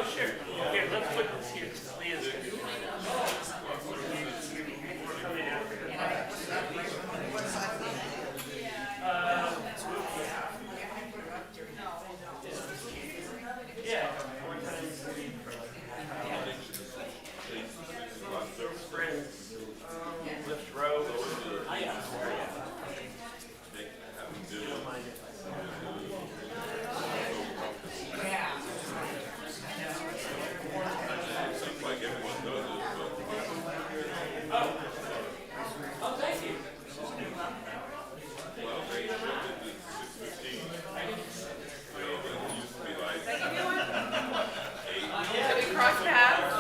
Oh, sure. Here, let's put this here. Leah's good. Lift row. Oh, thank you. Should we cross paths? I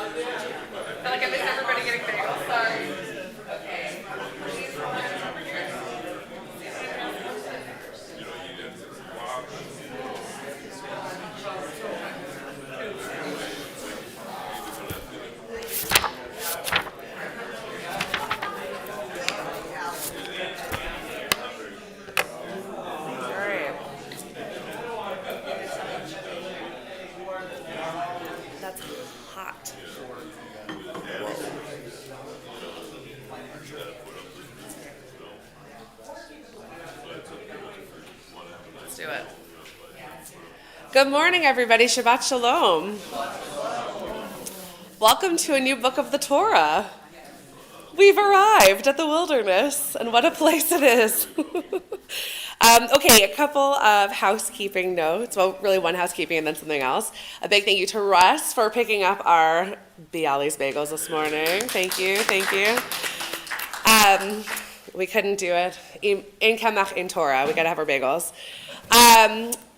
feel like I miss everybody getting bagels. Sorry. Okay. Please hold it over here. All right. That's hot. Let's do it. Good morning, everybody. Shabbat Shalom. Welcome to a new book of the Torah. We've arrived at the wilderness, and what a place it is. Okay, a couple of housekeeping notes. Well, really one housekeeping and then something else. A big thank you to Russ for picking up our Bialy's bagels this morning. Thank you. We couldn't do it. In Kamach, in Torah, we got to have our bagels.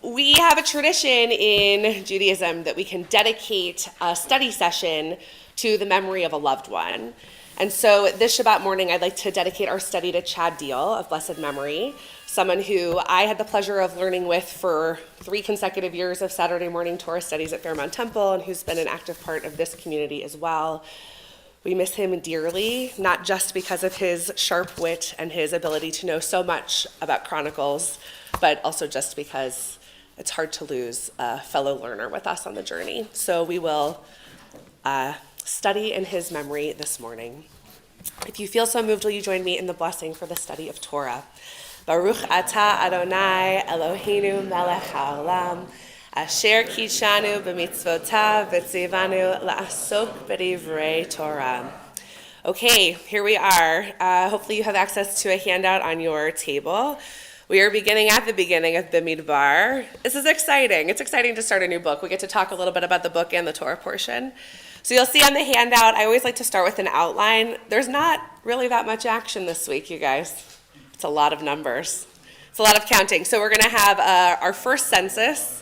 We have a tradition in Judaism that we can dedicate a study session to the memory of a loved one. And so this Shabbat morning, I'd like to dedicate our study to Chad Deal of blessed memory, someone who I had the pleasure of learning with for 3 consecutive years of Saturday morning Torah studies at Fairmount Temple, and who's been an active part of this community as well. We miss him dearly, not just because of his sharp wit and his ability to know so much about Chronicles, but also just because it's hard to lose a fellow learner with us on the journey. So we will study in his memory this morning. If you feel so moved, will you join me in the blessing for the study of Torah? Baruch atah Adonai Eloheinu melech haolam, asher kidshanu b'mitzvotav v'tzivanu la'asok b'divrei Torah. Okay, here we are. Hopefully you have access to a handout on your table. We are beginning at the beginning of Bamidbar. This is exciting. It's exciting to start a new book. We get to talk a little bit about the book and the Torah portion. So you'll see on the handout, I always like to start with an outline. There's not really that much action this week, you guys. It's a lot of numbers. It's a lot of counting. So we're going to have our first census.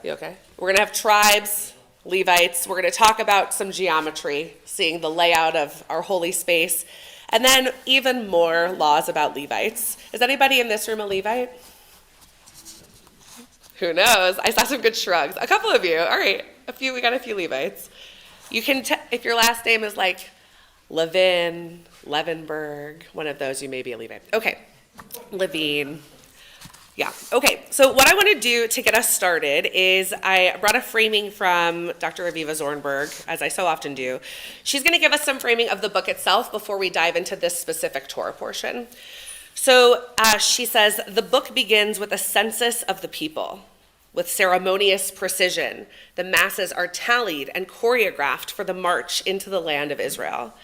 You okay? We're going to have tribes, Levites. We're going to talk about some geometry, seeing the layout of our holy space, and then even more laws about Levites. Is anybody in this room a Levite? Who knows? I saw some good shrugs. A couple of you. All right. We got a few Levites. You can, if your last name is like Levin, Levenberg, one of those, you may be a Levite. Okay. Levine. Yeah. Okay. So what I want to do to get us started is I brought a framing from Dr. Aviva Zornberg, as I so often do. She's going to give us some framing of the book itself before we dive into this specific Torah portion. So she says, the book begins with a census of the people. With ceremonious precision, the masses are tallied and choreographed for the march into the land of Israel.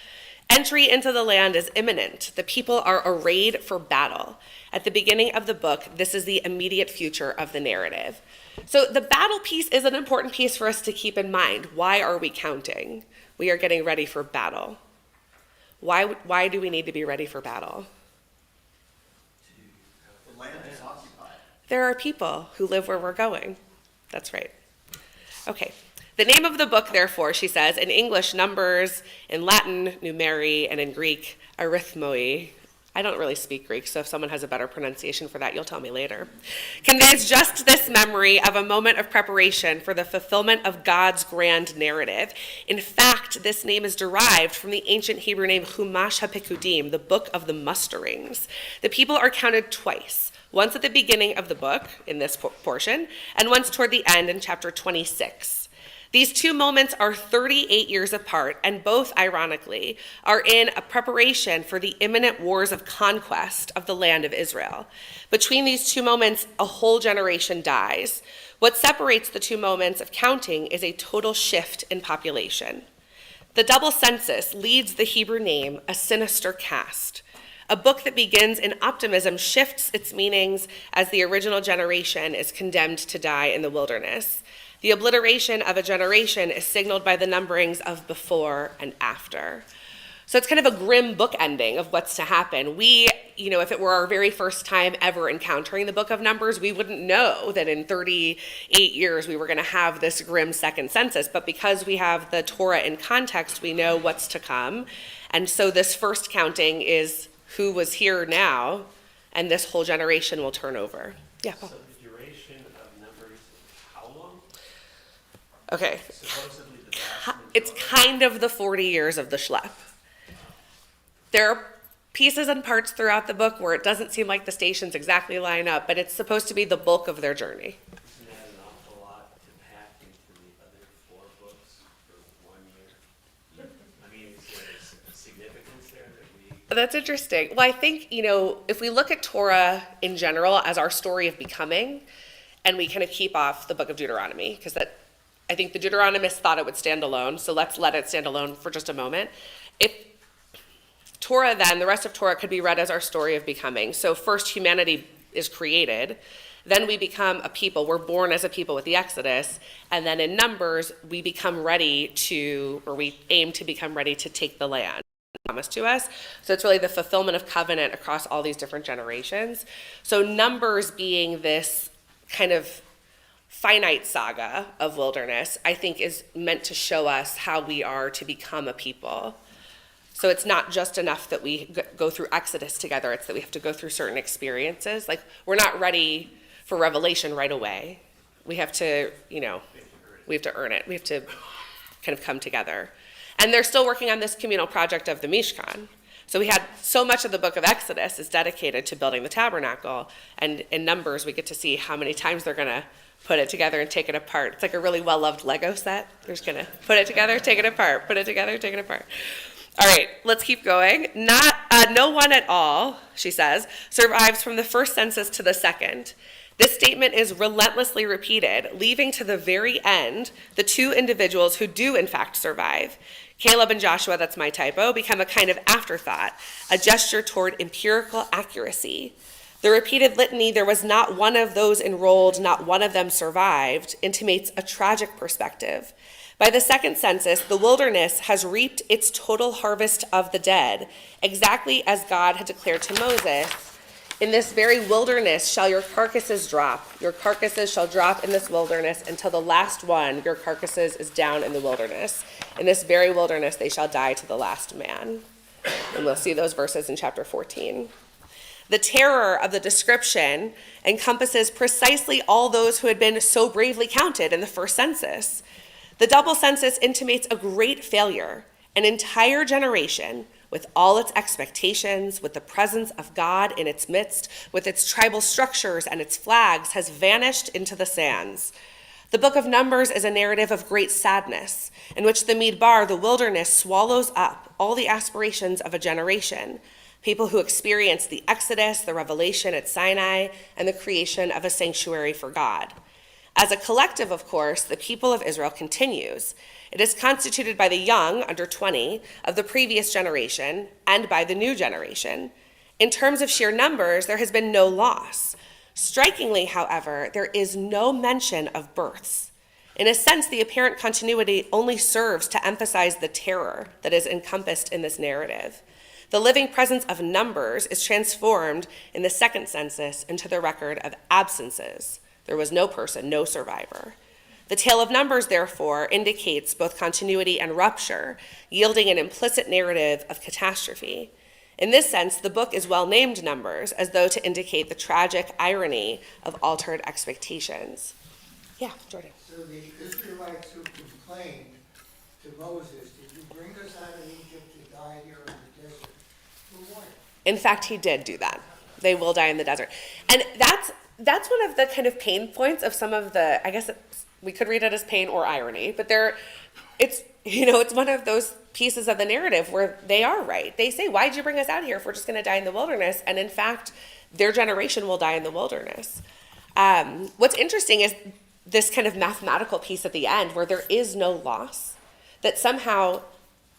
Entry into the land is imminent. The people are arrayed for battle. At the beginning of the book, this is the immediate future of the narrative. So the battle piece is an important piece for us to keep in mind. Why are we counting? We are getting ready for battle. Why do we need to be ready for battle? The land is occupied. There are people who live where we're going. That's right. Okay. The name of the book, therefore, she says, in English, numbers, in Latin, numeri, and in Greek, arithmoi. I don't really speak Greek, so if someone has a better pronunciation for that, you'll tell me later. Conveys just this memory of a moment of preparation for the fulfillment of God's grand narrative. In fact, this name is derived from the ancient Hebrew name Chumash HaPekudim, the book of the musterings. The people are counted twice. Once at the beginning of the book, in this portion, and once toward the end in chapter 26. These two moments are 38 years apart, and both, ironically, are in a preparation for the imminent wars of conquest of the land of Israel. Between these two moments, a whole generation dies. What separates the two moments of counting is a total shift in population. The double census leads the Hebrew name, a sinister cast. A book that begins in optimism shifts its meanings as the original generation is condemned to die in the wilderness. The obliteration of a generation is signaled by the numberings of before and after. So it's kind of a grim book ending of what's to happen. We, if it were our very first time ever encountering the book of Numbers, we wouldn't know that in 38 years we were going to have this grim second census. But because we have the Torah in context, we know what's to come. And so this first counting is who was here now, and this whole generation will turn over. Yeah, Paul. So the duration of Numbers is how long? Okay. Supposedly the vast It's majority. kind of the 40 years of the schlep. There are pieces and parts throughout the book where it doesn't seem like the stations exactly line up, but it's supposed to be the bulk of their journey. Isn't that an awful lot to pack into the other 4 books for 1 year? I mean, is there a significance there that we? That's interesting. Well, I think, if we look at Torah in general as our story of becoming, and we kind of keep off the book of Deuteronomy, because I think the Deuteronomists thought it would stand alone, so let's let it stand alone for just a moment. If Torah then, the rest of Torah could be read as our story of becoming. So first humanity is created, then we become a people. We're born as a people with the Exodus, and then in Numbers, we aim to become ready to take the land promised to us. So it's really the fulfillment of covenant across all these different generations. So Numbers being this kind of finite saga of wilderness, I think is meant to show us how we are to become a people. So it's not just enough that we go through Exodus together, it's that we have to go through certain experiences. Like, we're not ready for Revelation right away. We have to, we have to earn it. We have to kind of come together. And they're still working on this communal project of the Mishkan. So we had so much of the book of Exodus is dedicated to building the tabernacle. And in Numbers, we get to see how many times they're going to put it together and take it apart. It's like a really well-loved Lego set. They're just going to put it together, take it apart, put it together, take it apart. All right, let's keep going. No one at all, she says, survives from the first census to the second. This statement is relentlessly repeated, leaving to the very end the 2 individuals who do in fact survive. Caleb and Joshua, that's my typo, become a kind of afterthought, a gesture toward empirical accuracy. The repeated litany, there was not one of those enrolled, not one of them survived, intimates a tragic perspective. By the second census, the wilderness has reaped its total harvest of the dead, exactly as God had declared to Moses. In this very wilderness shall your carcasses drop. Your carcasses shall drop in this wilderness until the last one, your carcasses, is down in the wilderness. In this very wilderness they shall die to the last man. And we'll see those verses in chapter 14. The terror of the description encompasses precisely all those who had been so bravely counted in the first census. The double census intimates a great failure. An entire generation, with all its expectations, with the presence of God in its midst, with its tribal structures and its flags, has vanished into the sands. The book of Numbers is a narrative of great sadness, in which the Muhlbaum, the wilderness, swallows up all the aspirations of a generation, people who experienced the Exodus, the revelation at Sinai, and the creation of a sanctuary for God. As a collective, of course, the people of Israel continues. It is constituted by the young, under 20, of the previous generation, and by the new generation. In terms of sheer numbers, there has been no loss. Strikingly, however, there is no mention of births. In a sense, the apparent continuity only serves to emphasize the terror that is encompassed in this narrative. The living presence of numbers is transformed in the second census into the record of absences. There was no person, no survivor. The tale of Numbers, therefore, indicates both continuity and rupture, yielding an implicit narrative of catastrophe. In this sense, the book is well named Numbers, as though to indicate the tragic irony of altered expectations. Yeah, Jordan. So the Israelites who complained to Moses, did you bring us out of Egypt to die here in the desert? For what? In fact, he did do that. They will die in the desert. And that's one of the kind of pain points of some of the, I guess, we could read it as pain or irony, but it's one of those pieces of the narrative where they are right. They say, why'd you bring us out here if we're just going to die in the wilderness? And in fact, their generation will die in the wilderness. What's interesting is this kind of mathematical piece at the end where there is no loss, that somehow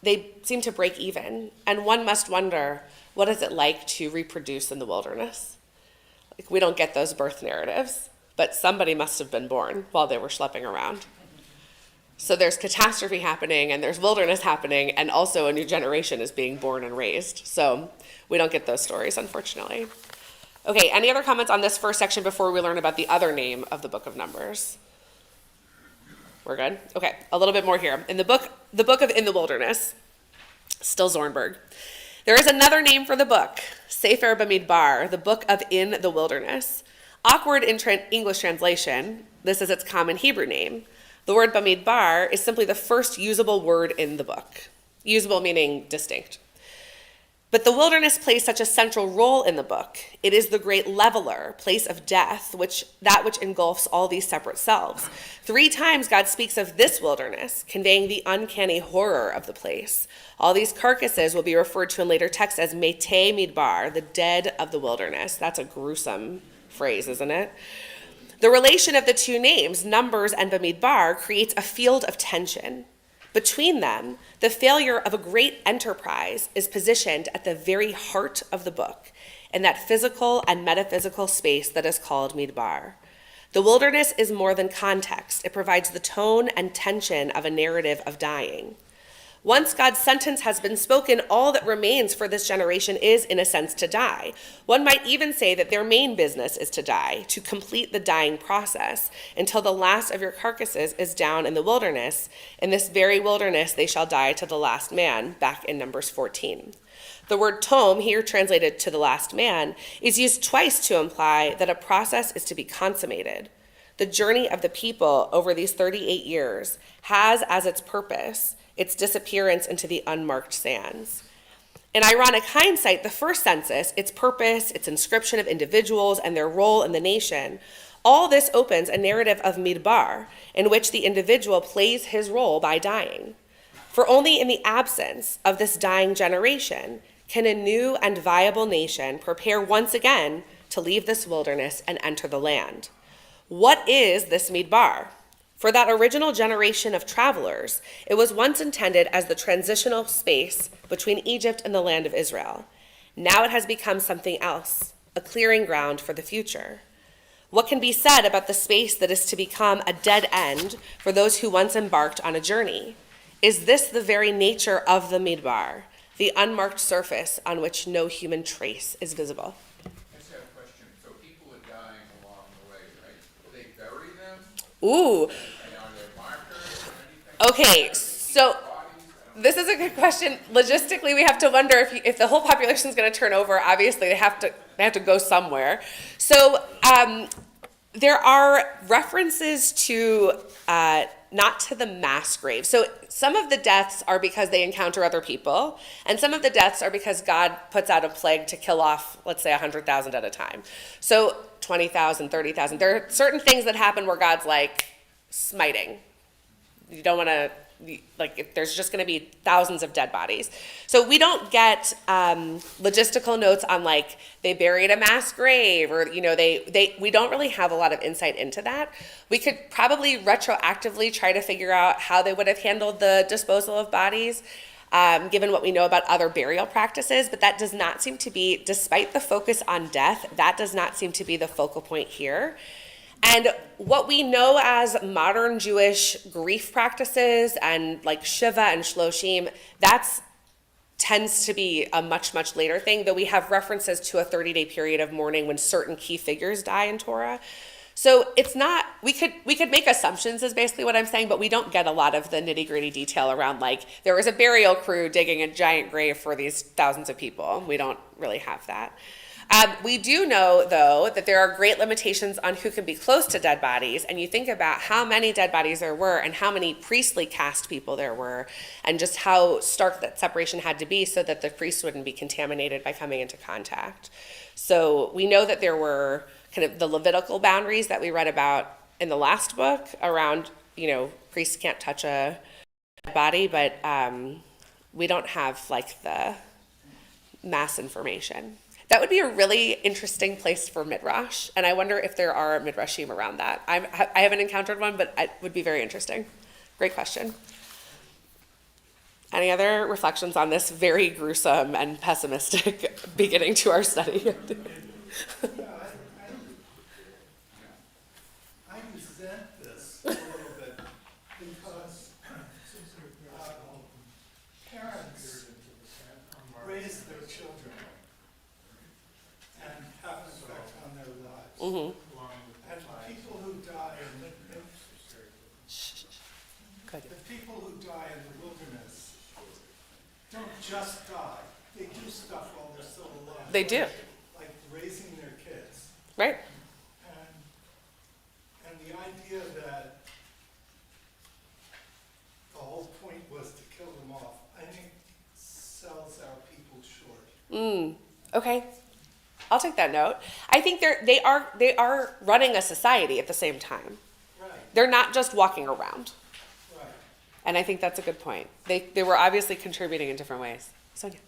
they seem to break even. And one must wonder, what is it like to reproduce in the wilderness? Like, we don't get those birth narratives, but somebody must have been born while they were schlepping around. So there's catastrophe happening, and there's wilderness happening, and also a new generation is being born and raised. So we don't get those stories, unfortunately. Okay, any other comments on this first section before we learn about the other name of the book of Numbers? We're good? Okay, a little bit more here. In the book of In the Wilderness, still Zornberg, there is another name for the book, Sefer Bamidbar, the book of In the Wilderness. Awkward in English translation, this is its common Hebrew name. The word Bamidbar is simply the first usable word in the book. Usable meaning distinct. But the wilderness plays such a central role in the book. It is the great leveler, place of death, which engulfs all these separate selves. 3 times God speaks of this wilderness, conveying the uncanny horror of the place. All these carcasses will be referred to in later texts as Metei Midbar, the dead of the wilderness. That's a gruesome phrase, isn't it? The relation of the 2 names, Numbers and Bamidbar, creates a field of tension. Between them, the failure of a great enterprise is positioned at the very heart of the book, in that physical and metaphysical space that is called Midbar. The wilderness is more than context. It provides the tone and tension of a narrative of dying. Once God's sentence has been spoken, all that remains for this generation is, in a sense, to die. One might even say that their main business is to die, to complete the dying process, until the last of your carcasses is down in the wilderness. In this very wilderness, they shall die to the last man, back in Numbers 14. The word tom, here translated to the last man, is used twice to imply that a process is to be consummated. The journey of the people over these 38 years has as its purpose its disappearance into the unmarked sands. In ironic hindsight, the first census, its purpose, its inscription of individuals and their role in the nation, all this opens a narrative of Midbar, in which the individual plays his role by dying. For only in the absence of this dying generation can a new and viable nation prepare once again to leave this wilderness and enter the land. What is this Midbar? For that original generation of travelers, it was once intended as the transitional space between Egypt and the land of Israel. Now it has become something else, a clearing ground for the future. What can be said about the space that is to become a dead end for those who once embarked on a journey? Is this the very nature of the Midbar, the unmarked surface on which no human trace is visible? I just have a question. So people are dying along the way, right? Do they bury them? Ooh. And are there markers or anything? Okay, so this is a good question. Logistically, we have to wonder if the whole population is going to turn over. Obviously, they have to go somewhere. So there are references to not to the mass grave. So some of the deaths are because they encounter other people, and some of the deaths are because God puts out a plague to kill off, let's say, 100,000 at a time. So 20,000, 30,000. There are certain things that happen where God's like smiting. You don't want to, like, there's just going to be thousands of dead bodies. So we don't get logistical notes on, like, they buried a mass grave, or, you know, we don't really have a lot of insight into that. We could probably retroactively try to figure out how they would have handled the disposal of bodies, given what we know about other burial practices, but that does not seem to be, despite the focus on death, that does not seem to be the focal point here. And what we know as modern Jewish grief practices and like Shiva and Shloshim, that tends to be a much, much later thing, though we have references to a 30-day period of mourning when certain key figures die in Torah. So it's not, we could make assumptions is basically what I'm saying, but we don't get a lot of the nitty-gritty detail around, like, there was a burial crew digging a giant grave for these thousands of people. We don't really have that. We do know, though, that there are great limitations on who can be close to dead bodies, and you think about how many dead bodies there were and how many priestly caste people there were, and just how stark that separation had to be so that the priests wouldn't be contaminated by coming into contact. So we know that there were kind of the Levitical boundaries that we read about in the last book around, priests can't touch a body, but we don't have like the mass information. That would be a really interesting place for midrash, and I wonder if there are midrashim around that. I haven't encountered one, but it would be very interesting. Great question. Any other reflections on this very gruesome and pessimistic beginning to our study? I resent this a little bit because parents raise their children and have an effect on their lives. Mm-hmm. And people who die Good. the people who die in the wilderness don't just die. They do stuff while they're still alive. They do. Like raising their kids. Right? And the idea that the whole point was to kill them off, I think sells our people short. Okay. I'll take that note. I think they are running a society at the same time. Right, They're not just walking around. right. And I think that's a good point. They were obviously contributing in different ways. Sonia.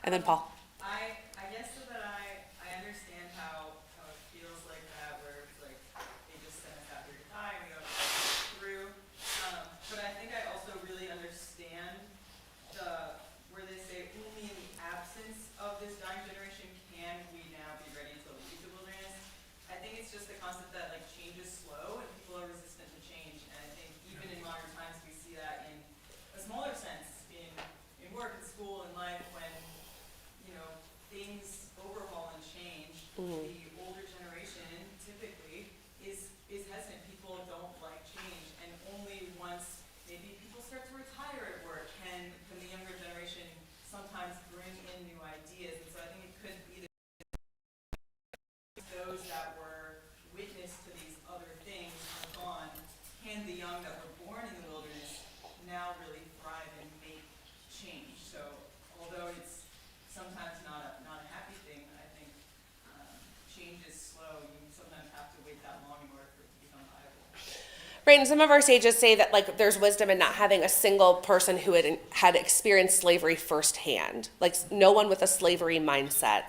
And then Paul. I guess so that I understand how it feels like that, where it's like they just send us out here to die and we don't go through. But I think I also really understand where they say only in the absence of this dying generation can we now be ready to leave the wilderness. I think it's just the concept that like change is slow and people are resistant to change. And I think even in modern times we see that in a smaller sense in work and school and life when things overhaul and change. The older generation typically is hesitant. People don't like change, and only once maybe people start to retire at work can the younger generation sometimes bring in new ideas. And so I think it could be those that were witness to these other things are gone. Can the young that were born in the wilderness now really thrive and make change? So although it's sometimes not a happy thing, I think change is slow. You sometimes have to wait that long in order for it to become viable. Right, and some of our sages say that like there's wisdom in not having a single person who had experienced slavery firsthand, like no one with a slavery mindset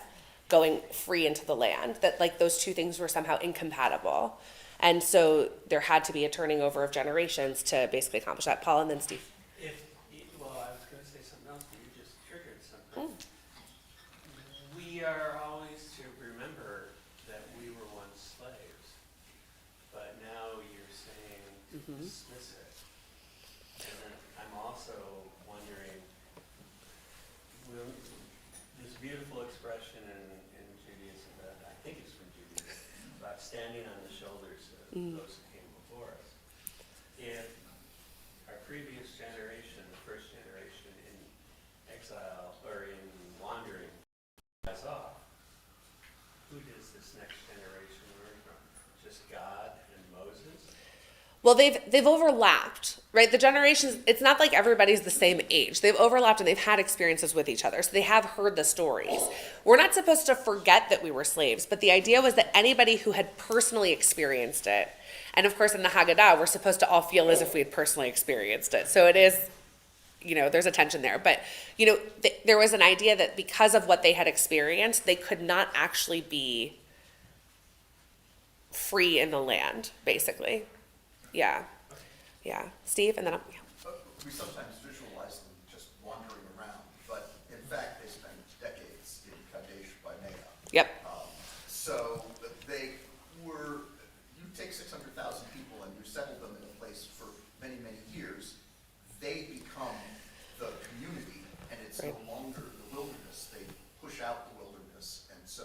going free into the land, that like those two things were somehow incompatible. And so there had to be a turning over of generations to basically accomplish that. Paul and then Steve. Well, I was going to say something else, but you just triggered something. We are always to remember that we were once slaves, but now you're saying dismiss it. And then I'm also wondering, this beautiful expression in Judaism, that I think it's from Judaism, about standing on the shoulders of those who came before us. If our previous generation, the first generation in exile or in wandering, dies off, who does this next generation learn from? Just God and Moses? Well, they've overlapped, right? The generations, it's not like everybody's the same age. They've overlapped and they've had experiences with each other. So they have heard the stories. We're not supposed to forget that we were slaves, but the idea was that anybody who had personally experienced it, and of course in the Haggadah, we're supposed to all feel as if we had personally experienced it. So it is, there's a tension there. But, there was an idea that because of what they had experienced, they could not actually be free in the land, basically. Yeah. Steve, and then I'm, We sometimes visualize them just wandering around, but in fact, they spent decades in Kadesh Barnea. Yep. So they were, you take 600,000 people and you settle them in a place for many, many years, they become the community, and it's Right. no longer the wilderness. They push out the wilderness, and so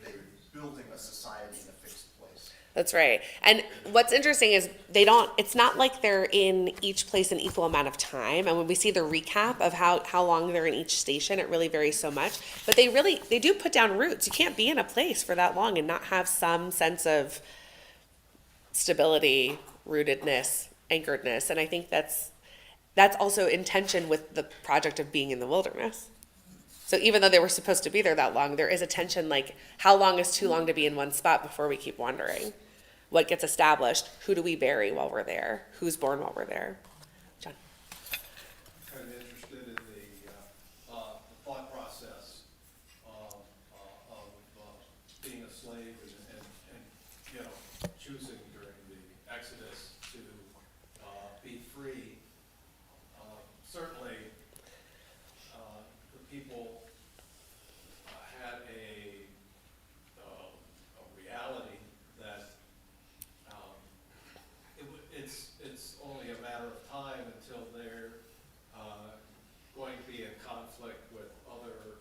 they're building a society in a fixed place. That's right. And what's interesting is it's not like they're in each place an equal amount of time. And when we see the recap of how long they're in each station, it really varies so much. But they do put down roots. You can't be in a place for that long and not have some sense of stability, rootedness, anchoredness. And I think that's also in tension with the project of being in the wilderness. So even though they were supposed to be there that long, there is a tension, like how long is too long to be in one spot before we keep wandering? what gets established, who do we bury while we're there, who's born while we're there. John? Kind of interested in the thought process of being a slave and choosing during the Exodus to be free. Certainly, the people had a reality that it's only a matter of time until they're going to be in conflict with other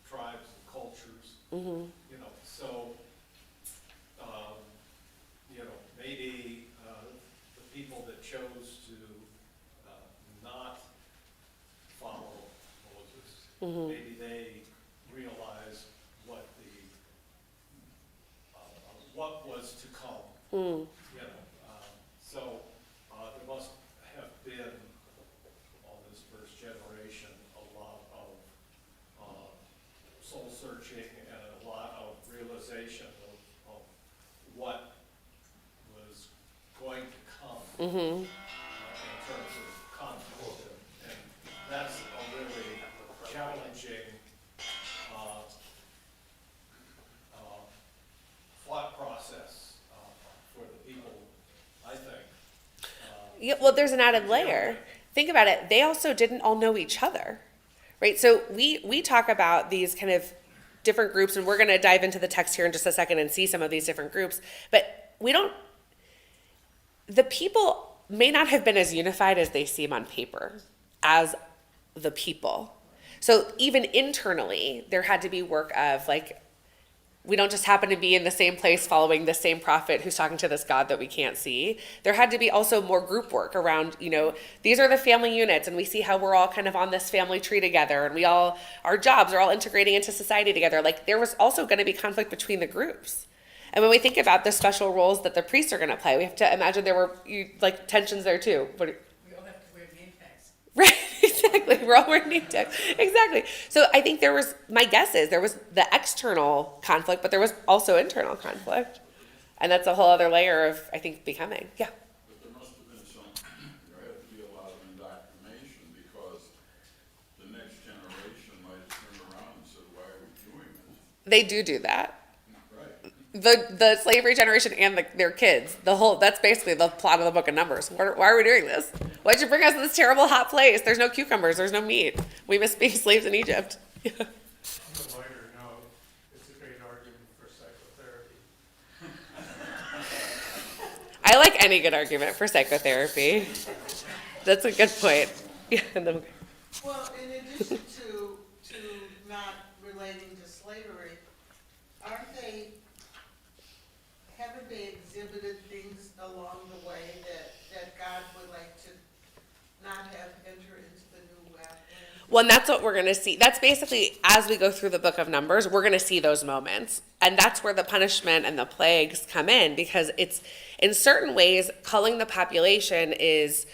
tribes and cultures. Mm-hmm. So maybe the people that chose to not follow Moses, maybe they realized what was to come. So there must have been on this first generation a lot of soul searching and a lot of realization of what was going to come in terms of conflict, and that's a really challenging thought process for the people, I think. Yeah, well, there's an added layer. Think about it. They also didn't all know each other, right? So we talk about these kind of different groups, and we're going to dive into the text here in just a second and see some of these different groups. But the people may not have been as unified as they seem on paper as the people. So even internally, there had to be work of like, we don't just happen to be in the same place following the same prophet who's talking to this God that we can't see. There had to be also more group work around, these are the family units, and we see how we're all kind of on this family tree together, and our jobs are all integrating into society together. Like, there was also going to be conflict between the groups. And when we think about the special roles that the priests are going to play, we have to imagine there were tensions there too. We all have to wear name tags. Right, exactly. We're all wearing name tags. Exactly. So I think my guess is there was the external conflict, but there was also internal conflict. And that's a whole other layer of, I think, becoming. Yeah. But there must have been there had to be a lot of indoctrination, because the next generation might have turned around and said, why are we doing this? They do that. Right. The slavery generation and their kids, that's basically the plot of the book of Numbers. Why are we doing this? Why'd you bring us to this terrible hot place? There's no cucumbers, there's no meat. We miss being slaves in Egypt. On a lighter note, it's a great argument for psychotherapy. I like any good argument for psychotherapy. That's a good point. Yeah. Well, in addition to not relating to slavery, haven't they exhibited things along the way that God would like to not have enter into the new land? Well, and that's what we're going to see. That's basically, as we go through the book of Numbers, we're going to see those moments. And that's where the punishment and the plagues come in, because it's, in certain ways, culling the population is,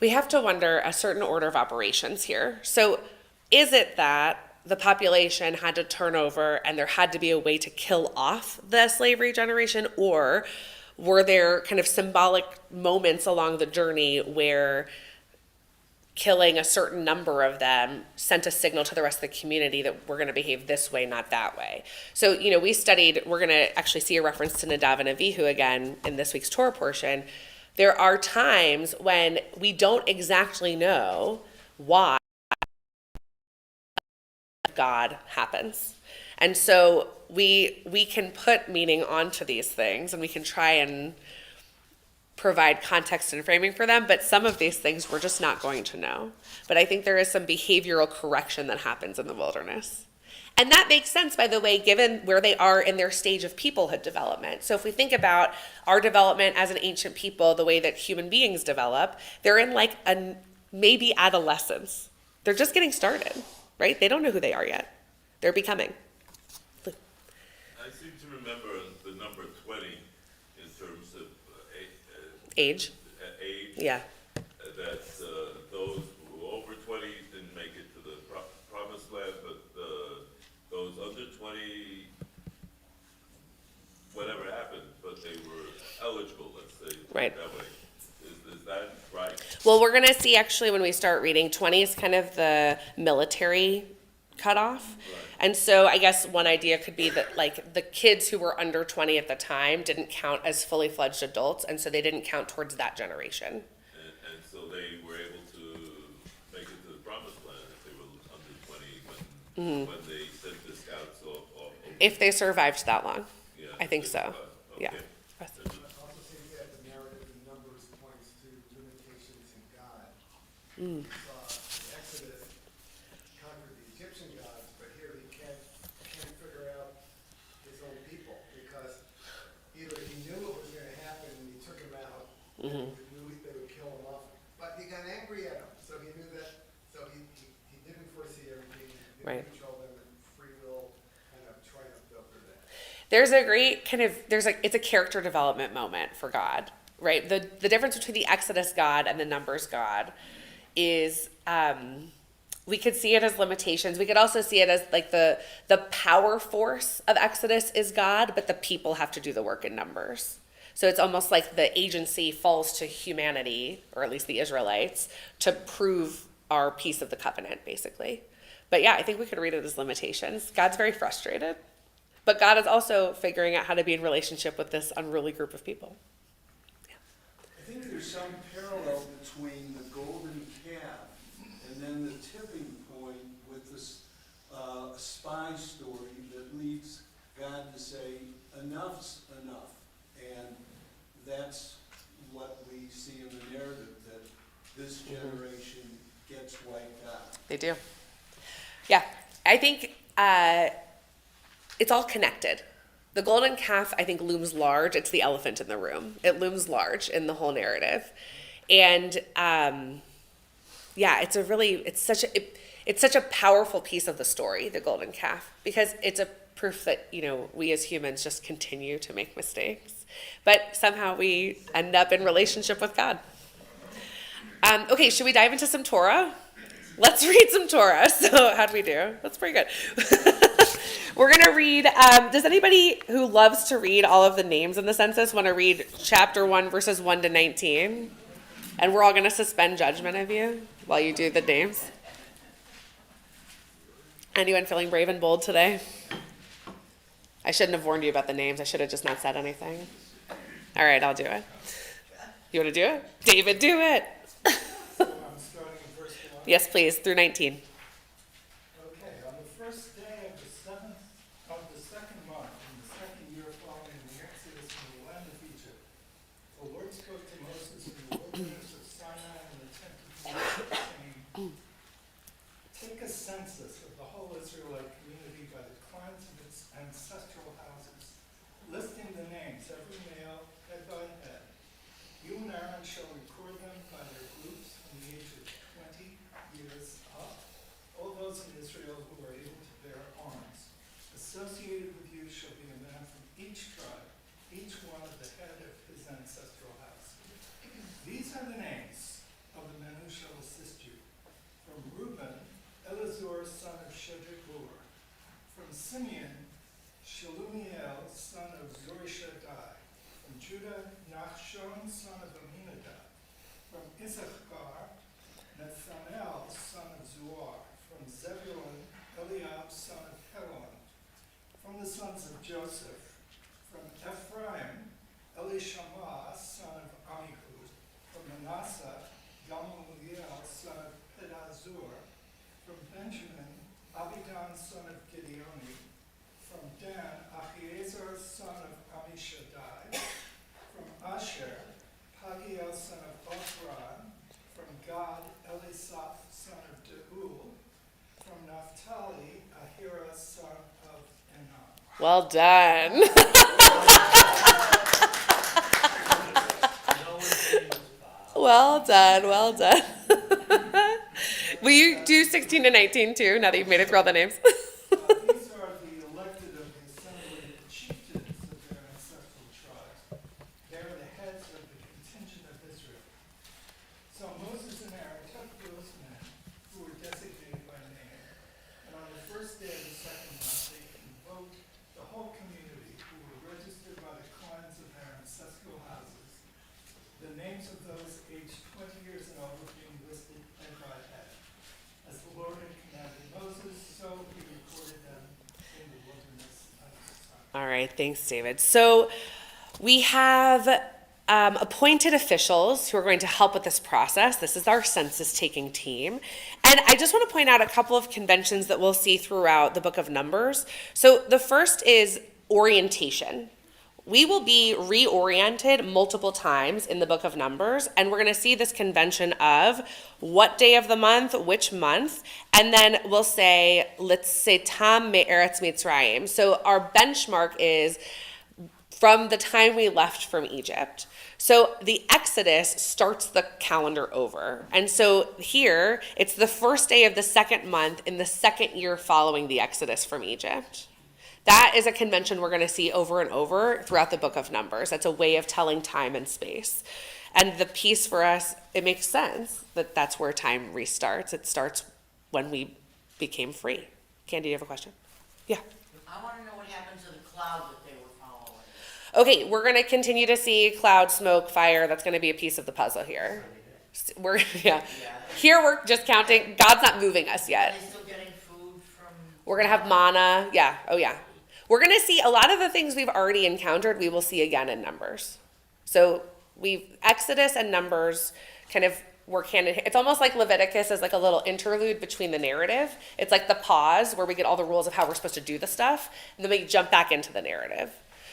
we have to wonder a certain order of operations here. So is it that the population had to turn over and there had to be a way to kill off the slavery generation, or were there kind of symbolic moments along the journey where killing a certain number of them sent a signal to the rest of the community that we're going to behave this way, not that way? So, we're going to actually see a reference to Nadav and Avihu again in this week's Torah portion. There are times when we don't exactly know why God happens. And so we can put meaning onto these things, and we can try and provide context and framing for them, but some of these things we're just not going to know. But I think there is some behavioral correction that happens in the wilderness. And that makes sense, by the way, given where they are in their stage of peoplehood development. So if we think about our development as an ancient people, the way that human beings develop, they're in like a maybe adolescence. They're just getting started, right? They don't know who they are yet. They're becoming. I seem to remember the number 20 in terms of Age. age. Yeah. That those who were over 20 didn't make it to the promised land, but those under 20, whatever that they were eligible, let's say, Right. that way. Is that right? Well, we're going to see actually when we start reading, 20 is kind of the military cutoff. Right. And so I guess one idea could be that like the kids who were under 20 at the time didn't count as fully fledged adults, and so they didn't count towards that generation. And so they were able to make it to the promised land if they were under 20 when they sent the scouts off. If they survived that long. Yeah, I think if so. they Yeah. survived. I also think that the narrative in Numbers points to limitations in God. The Exodus conquered the Egyptian gods, but here he can't figure out his own people because either he knew what was going to happen and he took them out, and he knew they would kill him off, but he got angry at them, so he knew that, so he didn't foresee everything, he Right. didn't control them, and free will kind of triumphed over that. There's a great kind of, it's a character development moment for God, right? The difference between the Exodus God and the Numbers God is, we could see it as limitations. We could also see it as like the power force of Exodus is God, but the people have to do the work in Numbers. So it's almost like the agency falls to humanity, or at least the Israelites, to prove our piece of the covenant, basically. But yeah, I think we could read it as limitations. God's very frustrated. But God is also figuring out how to be in relationship with this unruly group of people. I think there's some parallel between the golden calf and then the tipping point with this spy story that leads God to say, enough's enough. And that's what we see in the narrative, that this generation gets wiped out. They do. Yeah, I think it's all connected. The golden calf, I think, looms large. It's the elephant in the room. It looms large in the whole narrative. And yeah, it's such a powerful piece of the story, the golden calf, because it's a proof that, we as humans just continue to make mistakes, but somehow we end up in relationship with God. Okay, should we dive into some Torah? Let's read some Torah. So how'd we do? That's pretty good. We're going to read, does anybody who loves to read all of the names in the census want to read chapter 1, verses 1 to 19? And we're all going to suspend judgment of you while you do the names. Anyone feeling brave and bold today? I shouldn't have warned you about the names. I should have just not said anything. All right, I'll do it. You want to do it? David, do it. So I'm starting in verse 1. Yes, please, through 19. Okay, on the first day of the second month, in the second year following the Exodus from the land of Egypt, the Lord spoke to Moses in the wilderness of Sinai in the tent of meeting, saying, "Take a census of the whole Israelite community by the clans of its ancestral houses, listing the names, every male, head by head. You and Aaron shall record them by their groups from the age of 20 years up, all those in Israel who are able to bear arms. Associated with you shall be a man from each tribe, each one of the head of his ancestral house. These are the names of the men who shall assist you. From Reuben, Elazar, son of Shedeur. From Simeon, Shelumiel, son of Zurishaddai. From Judah, Nachshon, son of Aminadab. From Issachar, Nathanael, son of Zuar. From Zebulun, Eliab, son of Helon. From the sons of Joseph. From Ephraim, Elishama, son of Amihud. From Manasseh, Gamaliel, son of Pedazur. From Benjamin, Abidan, son of Gideoni. From Dan, Achiezer, son of Ammishaddai. From Asher, Pagiel, son of Ophran. From Gad, Elisaph, son of Deuel. From Naphtali, Ahira, son of Enan. Well done. Well done, well done. Will you do 16 to 19 too, now that you've made it through all the names? These are the elected of the assembly, the chieftains of their ancestral tribes. They are the heads of the contingent of Israel. So Moses and Aaron took those men who were designated by name, and on the first day of the second month, they invoked the whole community who were registered by the clans of their Thanks, David. So we have appointed officials who are going to help with this process. This is our census taking team. And I just want to point out a couple of conventions that we'll see throughout the book of Numbers. So the first is orientation. We will be reoriented multiple times in the book of Numbers, and we're going to see this convention of what day of the month, which month, and then we'll say, let's say, Tam Me'eretz Mitzrayim. So our benchmark is from the time we left from Egypt. So the Exodus starts the calendar over. And so here, it's the first day of the second month in the second year following the Exodus from Egypt. That is a convention we're going to see over and over throughout the book of Numbers. That's a way of telling time and space. And the piece for us, it makes sense that that's where time restarts. It starts when we became free. Candy, do you have a question? Yeah. I want to know what happened to the cloud that they were following. Okay, we're going to continue to see cloud, smoke, fire. That's going to be a piece of the puzzle here. Here we're just counting. God's not moving us yet. Are they still getting food from? We're going to have manna. Yeah. Oh, yeah. We're going to see a lot of the things we've already encountered, we will see again in Numbers. So Exodus and Numbers kind of work hand in hand. It's almost like Leviticus is like a little interlude between the narrative. It's like the pause where we get all the rules of how we're supposed to do the stuff, and then we jump back into the narrative.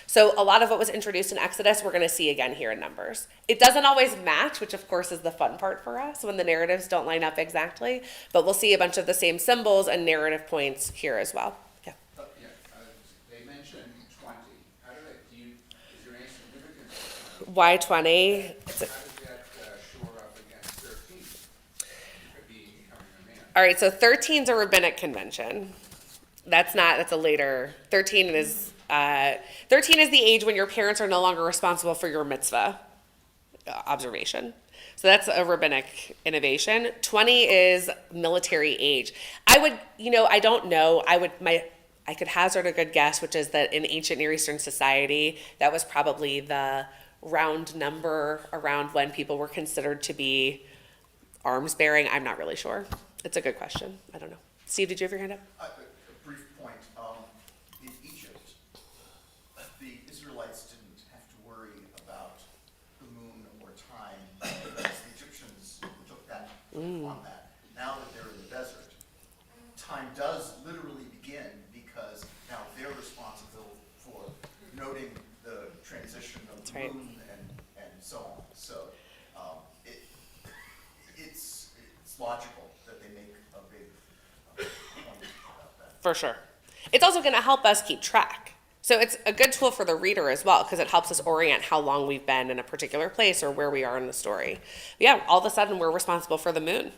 So a lot of what was introduced in Exodus, we're going to see again here in Numbers. It doesn't always match, which of course is the fun part for us when the narratives don't line up exactly, but we'll see a bunch of the same symbols and narrative points here as well. They mentioned 20. How do they, is there any significance? Why 20? How does that shore up against 13? Becoming a man. All right, so 13 is a rabbinic convention. That's a later, 13 is the age when your parents are no longer responsible for your mitzvah observation. So that's a rabbinic innovation. 20 is military age. I don't know. I could hazard a good guess, which is that in ancient Near Eastern society, that was probably the round number around when people were considered to be arms bearing. I'm not really sure. It's a good question. I don't know. Steve, did you have your hand up? A brief point. In Egypt, the Israelites didn't have to worry about the moon or time because the Egyptians took that on that. Now that they're in the desert, time does literally begin because now they're responsible for noting the transition of the moon and so on. So it's logical that they make a big point about that. For sure. It's also going to help us keep track. So it's a good tool for the reader as well because it helps us orient how long we've been in a particular place or where we are in the story. But yeah, all of a sudden we're responsible for the moon.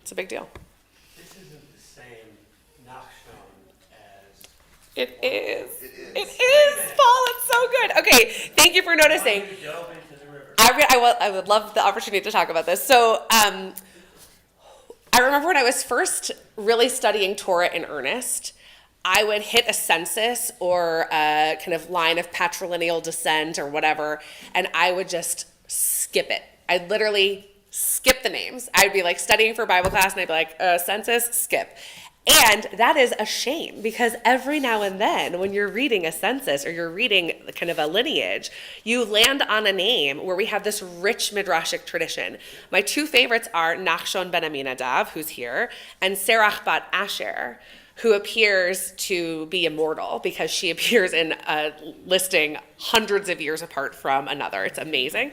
It's a big deal. This isn't the same Nachshon as... It is. It is, Paul. It's so good. Okay, thank you for noticing. Why don't you delve into the river? I would love the opportunity to talk about this. So I remember when I was first really studying Torah in earnest, I would hit a census or a kind of line of patrilineal descent or whatever, and I would just skip it. I'd literally skip the names. I'd be like studying for Bible class, and I'd be like, census, skip. And that is a shame because every now and then when you're reading a census or you're reading kind of a lineage, you land on a name where we have this rich midrashic tradition. My two favorites are Nachshon ben Aminadav, who's here, and Serach bat Asher, who appears to be immortal because she appears in a listing hundreds of years apart from another. It's amazing.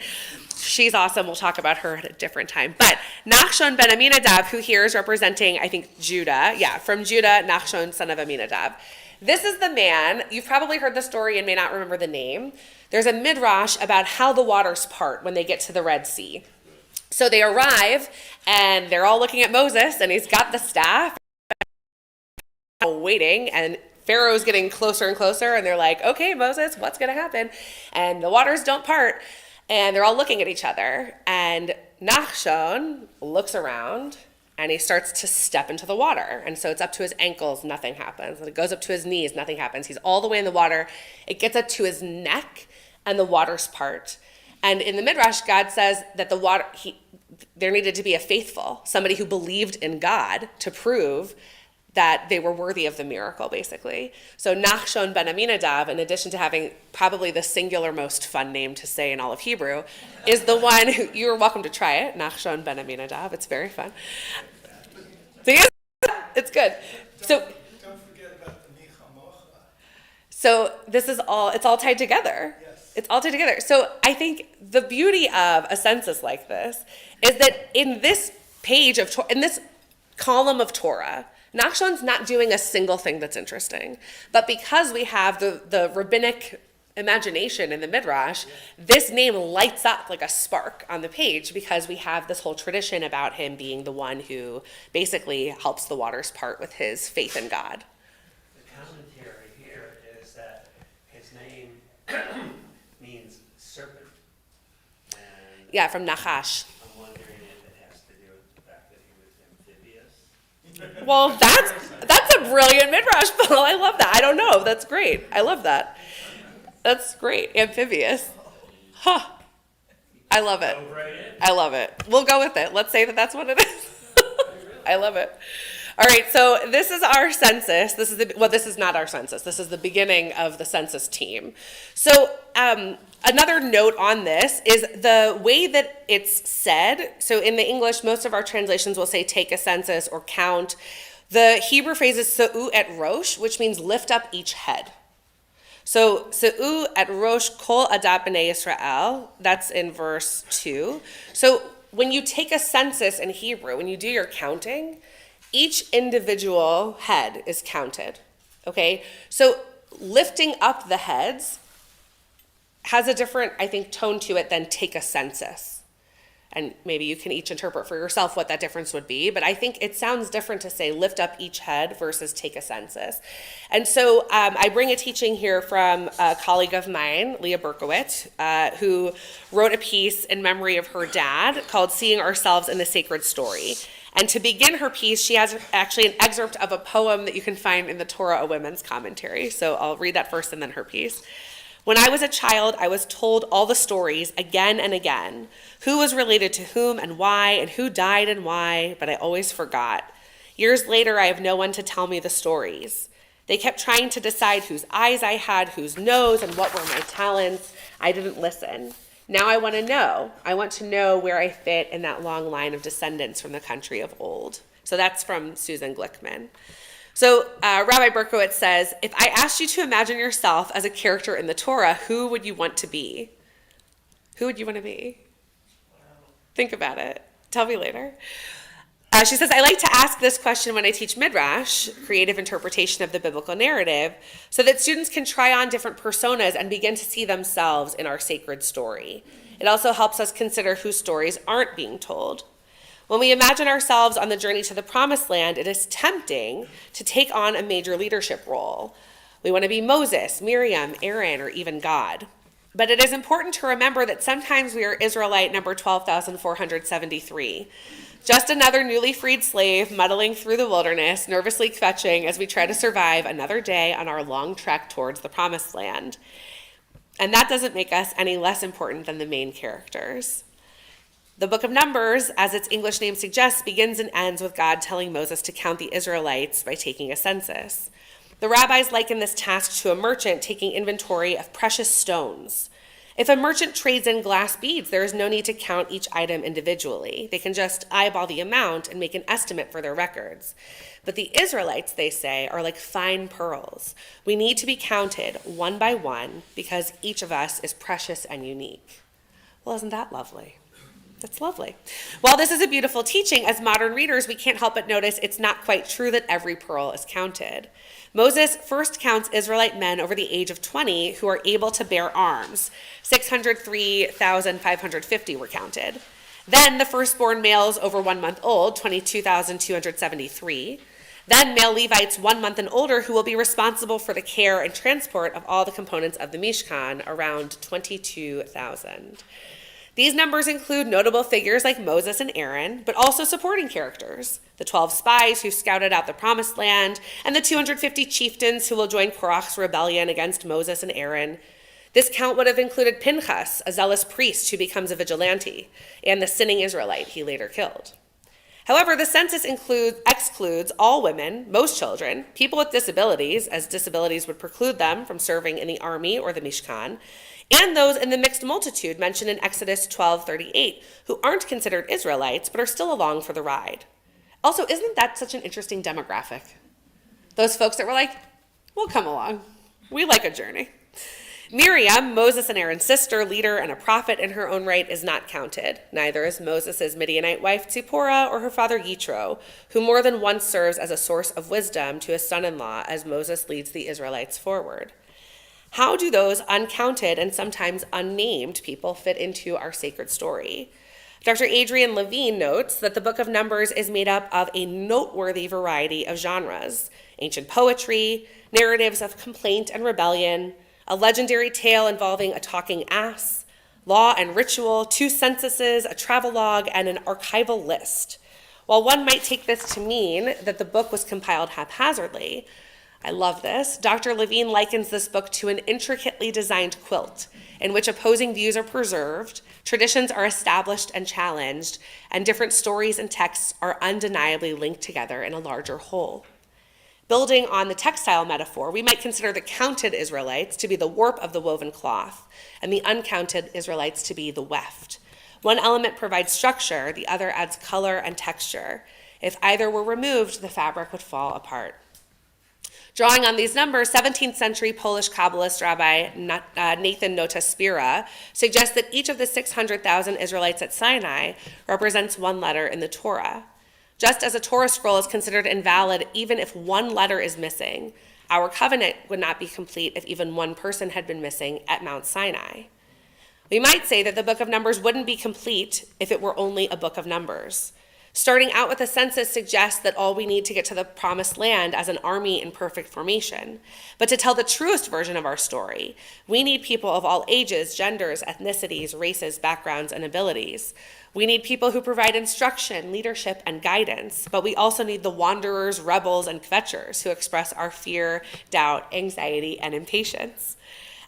She's awesome. We'll talk about her at a different time. But Nachshon ben Aminadav, who here is representing, I think, Judah. Yeah, from Judah, Nachshon, son of Aminadav. This is the man. You've probably heard the story and may not remember the name. There's a midrash about how the waters part when they get to the Red Sea. So they arrive, and they're all looking at Moses, and he's got the staff, waiting, and Pharaoh's getting closer and closer, and they're like, okay, Moses, what's going to happen? And the waters don't part, and they're all looking at each other, and Nachshon looks around, and he starts to step into the water, and so it's up to his ankles, nothing happens, and it goes up to his knees, nothing happens. He's all the way in the water. It gets up to his neck, and the waters part. And in the Midrash, God says that there needed to be a faithful, somebody who believed in God to prove that they were worthy of the miracle, basically. So Nachshon ben Aminadav, in addition to having probably the singular most fun name to say in all of Hebrew, is the one who, you're welcome to try it, Nachshon ben Aminadav. It's very fun. So yes, it's good. So Don't forget about the Michamocha. So this is all, it's all tied together. Yes. It's all tied together. So I think the beauty of a census like this is that in this page of, in this column of Torah, Nachshon's not doing a single thing that's interesting. But because we have the rabbinic imagination in the Midrash, this name lights up like a spark on the page because we have this whole tradition about him being the one who basically helps the waters part with his faith in God. The commentary here is that his name means serpent. And Yeah, from Nachash. I'm wondering if it has to do with the fact that he was amphibious. Well, that's a brilliant Midrash, Bill. I love that. I don't know. That's great. I love that. That's great. Amphibious. Huh. I love it. I love it. We'll go with it. Let's say that that's what it is. I love it. All right, so this is our census. This is not our census. This is the beginning of the census team. So another note on this is the way that it's said. So in the English, most of our translations will say take a census or count. The Hebrew phrase is se'u et rosh, which means lift up each head. So se'u et rosh kol adat b'nei Yisrael, that's in verse 2. So when you take a census in Hebrew, when you do your counting, each individual head is counted, okay? So lifting up the heads has a different, I think, tone to it than take a census. And maybe you can each interpret for yourself what that difference would be, but I think it sounds different to say lift up each head versus take a census. And so I bring a teaching here from a colleague of mine, Leah Berkowitz, who wrote a piece in memory of her dad called Seeing Ourselves in the Sacred Story. And to begin her piece, she has actually an excerpt of a poem that you can find in the Torah, a women's commentary. So I'll read that first and then her piece. When I was a child, I was told all the stories again and again. Who was related to whom and why, and who died and why, but I always forgot. Years later, I have no one to tell me the stories. They kept trying to decide whose eyes I had, whose nose, and what were my talents. I didn't listen. Now I want to know. I want to know where I fit in that long line of descendants from the country of old. So that's from Susan Glickman. So Rabbi Berkowitz says, if I asked you to imagine yourself as a character in the Torah, who would you want to be? Who would you want to be? Think about it. Tell me later. She says, I like to ask this question when I teach Midrash, creative interpretation of the biblical narrative, so that students can try on different personas and begin to see themselves in our sacred story. It also helps us consider whose stories aren't being told. When we imagine ourselves on the journey to the promised land, it is tempting to take on a major leadership role. We want to be Moses, Miriam, Aaron, or even God. But it is important to remember that sometimes we are Israelite number 12,473. Just another newly freed slave muddling through the wilderness, nervously kvetching as we try to survive another day on our long trek towards the promised land. And that doesn't make us any less important than the main characters. The book of Numbers, as its English name suggests, begins and ends with God telling Moses to count the Israelites by taking a census. The rabbis liken this task to a merchant taking inventory of precious stones. If a merchant trades in glass beads, there is no need to count each item individually. They can just eyeball the amount and make an estimate for their records. But the Israelites, they say, are like fine pearls. We need to be counted one by one because each of us is precious and unique. Well, isn't that lovely? That's lovely. While this is a beautiful teaching, as modern readers, we can't help but notice it's not quite true that every pearl is counted. Moses first counts Israelite men over the age of 20 who are able to bear arms. 603,550 were counted. Then the firstborn males over 1 month old, 22,273. Then male Levites 1 month and older who will be responsible for the care and transport of all the components of the Mishkan, around 22,000. These numbers include notable figures like Moses and Aaron, but also supporting characters, the 12 spies who scouted out the promised land, and the 250 chieftains who will join Korach's rebellion against Moses and Aaron. This count would have included Pinchas, a zealous priest who becomes a vigilante, and the sinning Israelite he later killed. However, the census excludes all women, most children, people with disabilities, as disabilities would preclude them from serving in the army or the Mishkan, and those in the mixed multitude mentioned in Exodus 12:38, who aren't considered Israelites but are still along for the ride. Also, isn't that such an interesting demographic? Those folks that were like, we'll come along. We like a journey. Miriam, Moses and Aaron's sister, leader, and a prophet in her own right, is not counted. Neither is Moses' Midianite wife Zipporah or her father Yitro, who more than once serves as a source of wisdom to his son-in-law as Moses leads the Israelites forward. How do those uncounted and sometimes unnamed people fit into our sacred story? Dr. Adrian Levine notes that the Book of Numbers is made up of a noteworthy variety of genres: ancient poetry, narratives of complaint and rebellion, a legendary tale involving a talking ass, law and ritual, 2 censuses, a travelogue, and an archival list. While one might take this to mean that the book was compiled haphazardly, I love this, Dr. Levine likens this book to an intricately designed quilt in which opposing views are preserved, traditions are established and challenged, and different stories and texts are undeniably linked together in a larger whole. Building on the textile metaphor, we might consider the counted Israelites to be the warp of the woven cloth, and the uncounted Israelites to be the weft. One element provides structure, the other adds color and texture. If either were removed, the fabric would fall apart. Drawing on these numbers, 17th century Polish Kabbalist Rabbi Nathan Nota Spira suggests that each of the 600,000 Israelites at Sinai represents one letter in the Torah. Just as a Torah scroll is considered invalid even if one letter is missing, our covenant would not be complete if even one person had been missing at Mount Sinai. We might say that the book of Numbers wouldn't be complete if it were only a book of numbers. Starting out with a census suggests that all we need to get to the promised land as an army in perfect formation. But to tell the truest version of our story, we need people of all ages, genders, ethnicities, races, backgrounds, and abilities. We need people who provide instruction, leadership, and guidance, but we also need the wanderers, rebels, and kvetchers who express our fear, doubt, anxiety, and impatience.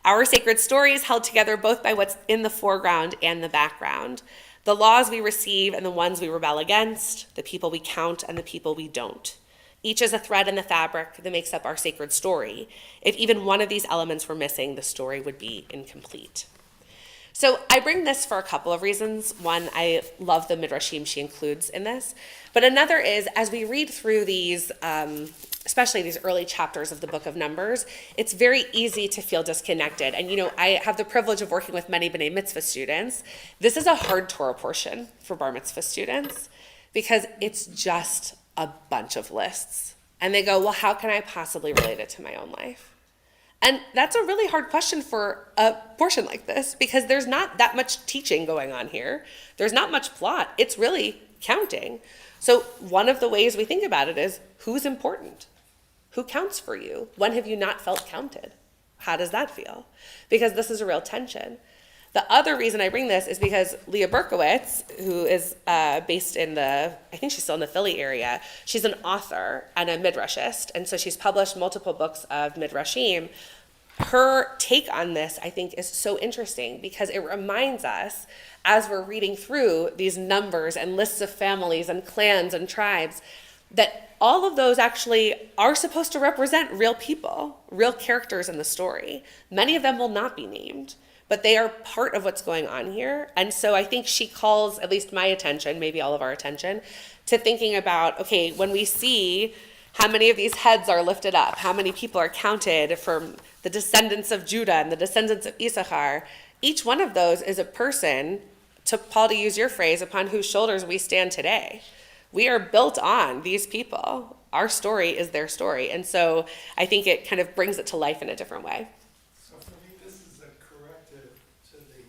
Our sacred story is held together both by what's in the foreground and the background. The laws we receive and the ones we rebel against, the people we count and the people we don't. Each is a thread in the fabric that makes up our sacred story. If even one of these elements were missing, the story would be incomplete. So I bring this for a couple of reasons. One, I love the midrashim she includes in this. But another is, as we read through these, especially these early chapters of the book of Numbers, it's very easy to feel disconnected. And I have the privilege of working with many B'nai Mitzvah students. This is a hard Torah portion for Bar Mitzvah students because it's just a bunch of lists. And they go, well, how can I possibly relate it to my own life? And that's a really hard question for a portion like this because there's not that much teaching going on here. There's not much plot. It's really counting. So one of the ways we think about it is, who's important? Who counts for you? When have you not felt counted? How does that feel? Because this is a real tension. The other reason I bring this is because Leah Berkowitz, who is based in I think she's still in the Philly area, she's an author and a midrashist, and so she's published multiple books of midrashim. Her take on this, I think, is so interesting because it reminds us, as we're reading through these numbers and lists of families and clans and tribes, that all of those actually are supposed to represent real people, real characters in the story. Many of them will not be named, but they are part of what's going on here. And so I think she calls, at least my attention, maybe all of our attention, to thinking about, okay, when we see how many of these heads are lifted up, how many people are counted from the descendants of Judah and the descendants of Issachar, each one of those is a person, to Paul, to use your phrase, upon whose shoulders we stand today. We are built on these people. Our story is their story. And so I think it kind of brings it to life in a different way. So for me, this is a corrective to the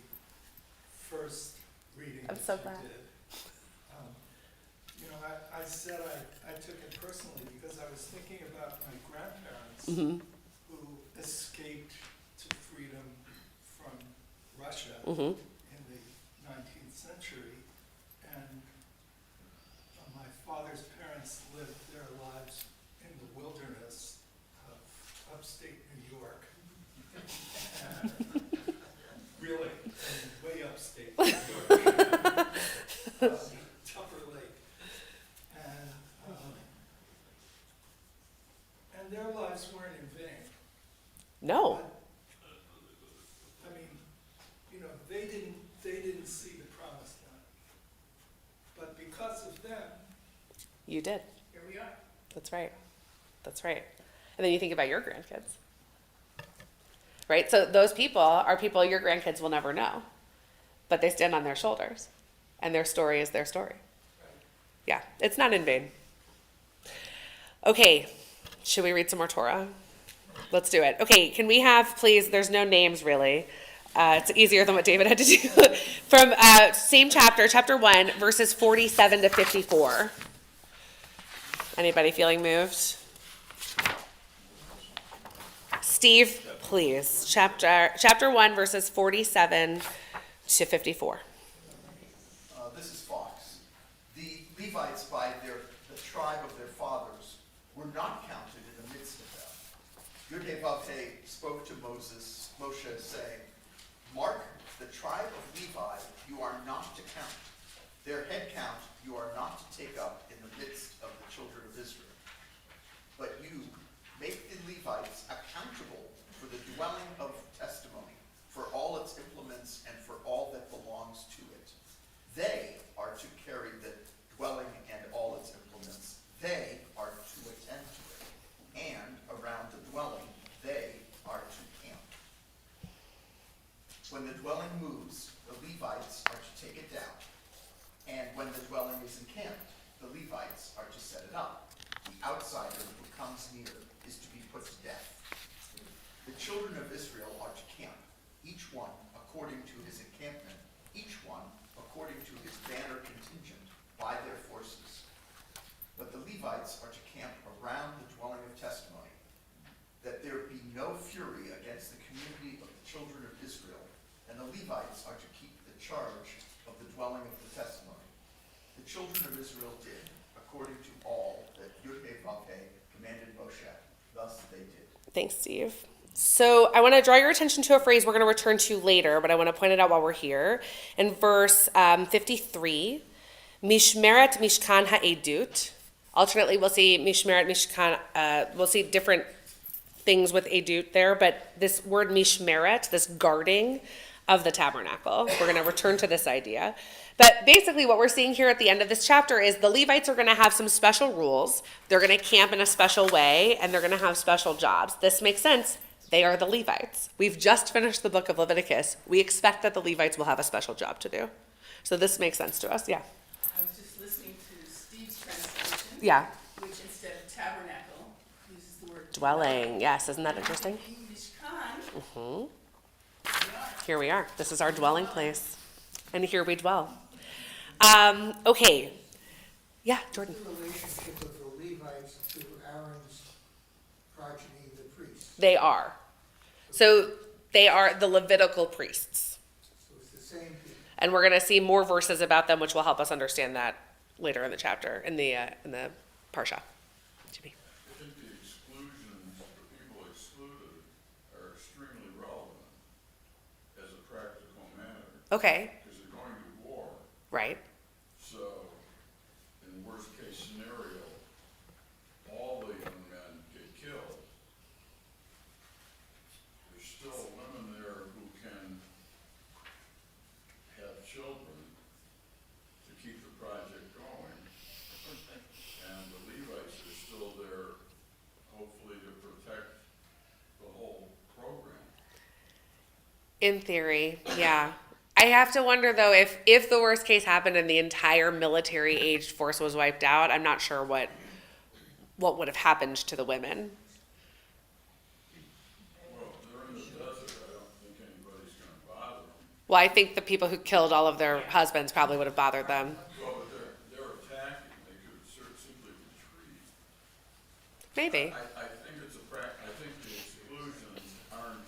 first reading I'm that so you glad. did. I said I took it personally because I was thinking about my grandparents who escaped to freedom from Russia in the 19th century. And my father's parents lived their lives in the wilderness of upstate New York. And really, way upstate New York. Tupper Lake. their lives weren't in vain. No. I mean, you know, they didn't see the promised land. But because of them, You did. here we are. That's right. That's right. And then you think about your grandkids. Right? So those people are people your grandkids will never know. But they stand on their shoulders. And their story is their story. Yeah, it's not in vain. Okay, should we read some more Torah? Let's do it. Okay, can we have, please, there's no names really. It's easier than what David had to do. From same chapter, chapter 1, verses 47 to 54. Anybody feeling moved? Steve, please. Chapter 1, verses 47 to 54. This is Fox. The Levites, by the tribe of their fathers, were not counted in the midst of them. Yud-Heh-Vav-Heh spoke to Moshe, saying, "Mark the tribe of Levi, you are not to count. Their head count you are not to take up in the midst of the children of Israel. But you make the Levites accountable for the dwelling of testimony, for all its implements and for all that belongs to it. They are to carry the dwelling and all its implements. They are to attend to it. And around the dwelling, they are to camp. When the dwelling moves, the Levites are to take it down. And when the dwelling is encamped, the Levites are to set it up. The outsider who comes near is to be put to death. The children of Israel are to camp, each one according to his encampment, each one according to his banner contingent by their forces. But the Levites are to camp around the dwelling of testimony, that there be no fury against the community of the children of Israel, and the Levites are to keep the charge of the dwelling of the testimony. The children of Israel did, according to all that Yud-Heh-Vav-Heh commanded Moshe. Thus they did. Thanks, Steve. So I want to draw your attention to a phrase we're going to return to later, but I want to point it out while we're here. In verse 53, Mishmeret Mishkan Ha'edut. Alternately, we'll see Mishmeret Mishkan, we'll see different things with Edut there, but this word Mishmeret, this guarding of the tabernacle, we're going to return to this idea. But basically what we're seeing here at the end of this chapter is the Levites are going to have some special rules. They're going to camp in a special way, and they're going to have special jobs. This makes sense. They are the Levites. We've just finished the book of Leviticus. We expect that the Levites will have a special job to do. So this makes sense to us, yeah. I was just listening to Steve's translation. Yeah. Which instead of tabernacle, uses the word Dwelling, yes, isn't that interesting? Mishkan. Mm-hmm. Here we are. This is our dwelling place. And here we dwell. Okay. Yeah, Jordan. What's the relationship of the Levites to Aaron's progeny, the priests? They are. So they are the Levitical priests. So it's the same people. And we're going to see more verses about them, which will help us understand that later in the chapter, in the Parsha. Jimmy. I think the exclusions, the people excluded, are extremely relevant as a practical matter. Okay. Because they're going to war. Right. So, in the worst case scenario, all the young men get killed. There's still women there who can have children to keep the project going. And the Levites are still there, hopefully to protect the whole program. In theory, yeah. I have to wonder, though, if the worst case happened and the entire military-aged force was wiped out, I'm not sure what would have happened to the women. Well, they're in the desert, I don't think anybody's gonna bother them. Well, I think the people who killed all of their husbands probably would have bothered them. Well, but they're attacking, they could simply retreat. Maybe. I think it's I think the exclusions aren't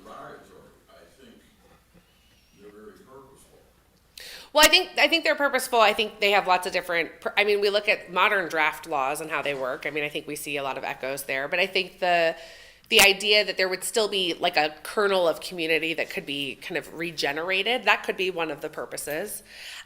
derogatory, I think they're very purposeful. Well, I think they're purposeful. I think they have lots of different, I mean, we look at modern draft laws and how they work. I mean, I think we see a lot of echoes there. But I think the the idea that there would still be like a kernel of community that could be kind of regenerated, that could be one of the purposes.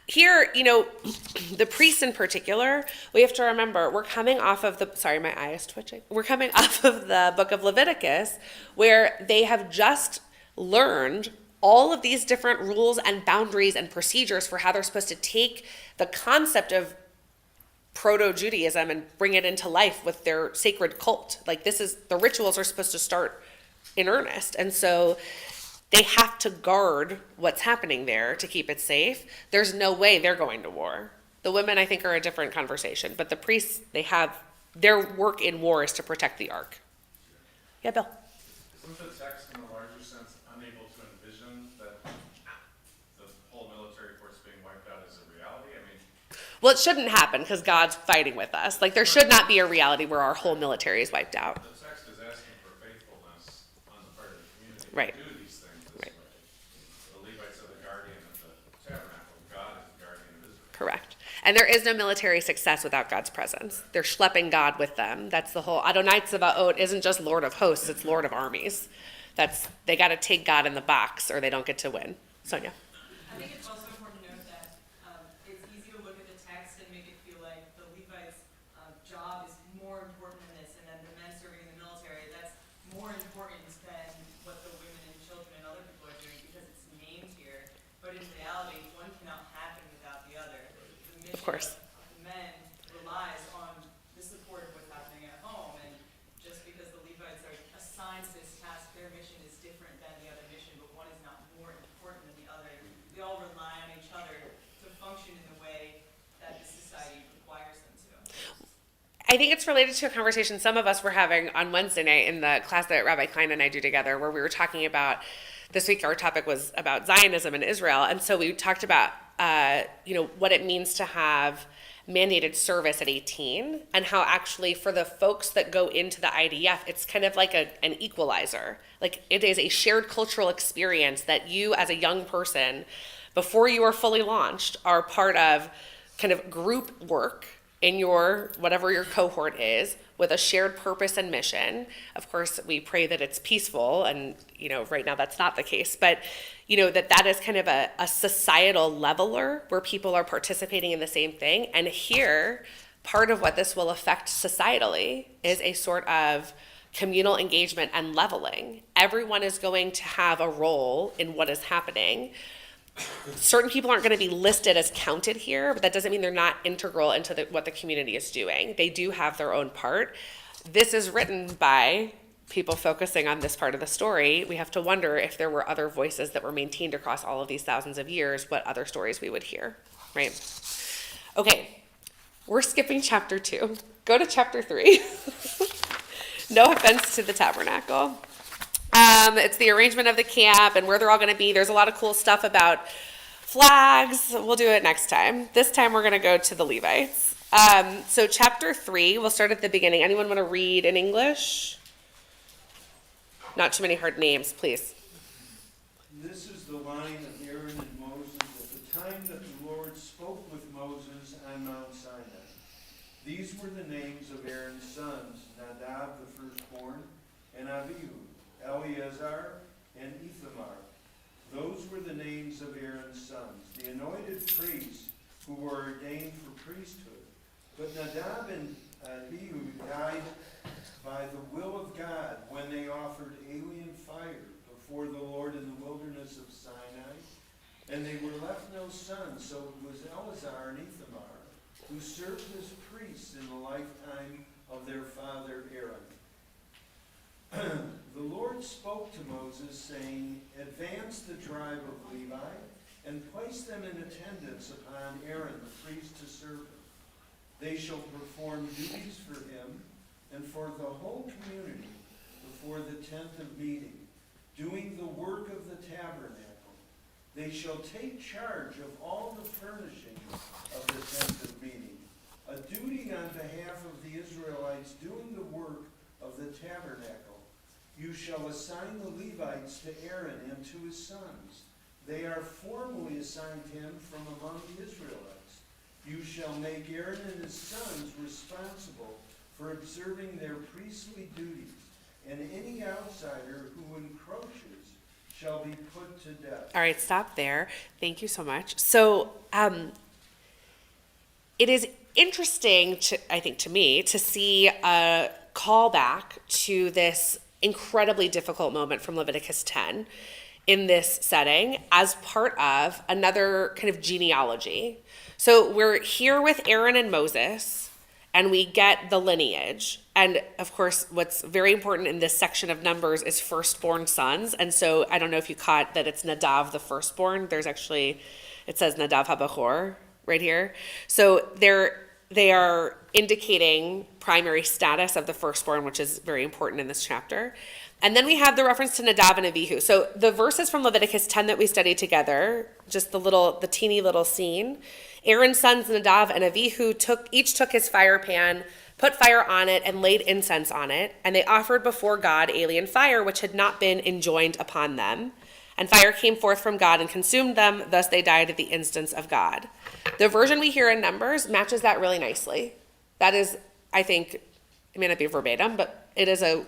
Here, the priests in particular, we have to remember, we're coming off of sorry, my eye is twitching. We're coming off of the book of Leviticus, where they have just learned all of these different rules and boundaries and procedures for how they're supposed to take the concept of proto-Judaism and bring it into life with their sacred cult. Like the rituals are supposed to start in earnest. And so they have to guard what's happening there to keep it safe. There's no way they're going to war. The women, I think, are a different conversation, but the priests, their work in war is to protect the ark. Yeah, Bill? Isn't the text in a larger sense unable to envision that the whole military force being wiped out is a reality? I mean, Well, it shouldn't happen because God's fighting with us. Like, there should not be a reality where our whole military is wiped out. the text is asking for faithfulness on the part of the community Right. to do these things this Right. way. The Levites are the guardian of the tabernacle. God is the guardian of Israel. Correct. And there is no military success without God's presence. They're schlepping God with them. That's the whole Adonai Tzevaot isn't just Lord of hosts, it's Lord of armies. They got to take God in the box or they don't get to win. Sonia. I think it's also important to note that it's easy to look at the text and make it feel like the Levites' job is more important than this, and then the men serving in the military, that's more important than what the women and children and other people are doing because it's named here. But in reality, one cannot happen without the other. The mission Of course. of the men relies on the support of what's happening at home, and just because the Levites are assigned to this task, their mission is different than the other mission, but one is not more important than the other. We all rely on each other to function in the way that the society requires them to. I think it's related to a conversation some of us were having on Wednesday night in the class that Rabbi Klein and I do together, where we were talking about, this week our topic was about Zionism in Israel. And so we talked about, what it means to have mandated service at 18 and how actually for the folks that go into the IDF, it's kind of like an equalizer. Like it is a shared cultural experience that you as a young person, before you are fully launched, are part of kind of group work in whatever your cohort is, with a shared purpose and mission. Of course, we pray that it's peaceful, and right now that's not the case, but that is kind of a societal leveler where people are participating in the same thing. And here, part of what this will affect societally is a sort of communal engagement and leveling. Everyone is going to have a role in what is happening. Certain people aren't going to be listed as counted here, but that doesn't mean they're not integral into what the community is doing. They do have their own part. This is written by people focusing on this part of the story. We have to wonder if there were other voices that were maintained across all of these thousands of years, what other stories we would hear, right? Okay, we're skipping chapter 2. Go to chapter 3. No offense to the tabernacle. It's the arrangement of the camp and where they're all going to be. There's a lot of cool stuff about flags. We'll do it next time. This time we're going to go to the Levites. So chapter 3, we'll start at the beginning. Anyone want to read in English? Not too many hard names, please. This is the line of Aaron and Moses at the time that the Lord spoke with Moses on Mount Sinai. These were the names of Aaron's sons, Nadab the firstborn, and Abihu, Eleazar, and Ithamar. Those were the names of Aaron's sons, the anointed priests who were ordained for priesthood. But Nadab and Abihu died by the will of God when they offered alien fire before the Lord in the wilderness of Sinai, and they were left no sons, so it was Eleazar and Ithamar who served as priests in the lifetime of their father Aaron. The Lord spoke to Moses, saying, "Advance the tribe of Levi, and place them in attendance upon Aaron the priest to serve him. They shall perform duties for him and for the whole community before the tent of meeting, doing the work of the tabernacle. They shall take charge of all the furnishings of the tent of meeting, a duty on behalf of the Israelites doing the work of the tabernacle. You shall assign the Levites to Aaron and to his sons. They are formally assigned him from among the Israelites. You shall make Aaron and his sons responsible for observing their priestly duties and any outsider who encroaches shall be put to death. All right, stop there. Thank you so much. So it is interesting, I think to me, to see a callback to this incredibly difficult moment from Leviticus 10 in this setting as part of another kind of genealogy. So we're here with Aaron and Moses, and we get the lineage. And of course, what's very important in this section of Numbers is firstborn sons. And so I don't know if you caught that it's Nadav the firstborn. There's actually, it says Nadav HaBachor right here. So they are indicating primary status of the firstborn, which is very important in this chapter. And then we have the reference to Nadav and Avihu. So the verses from Leviticus 10 that we studied together, just the teeny little scene, Aaron's sons Nadav and Avihu each took his fire pan, put fire on it, and laid incense on it. And they offered before God alien fire, which had not been enjoined upon them. And fire came forth from God and consumed them, thus they died at the instance of God. The version we hear in Numbers matches that really nicely. That is, I think, it may not be verbatim, but it is a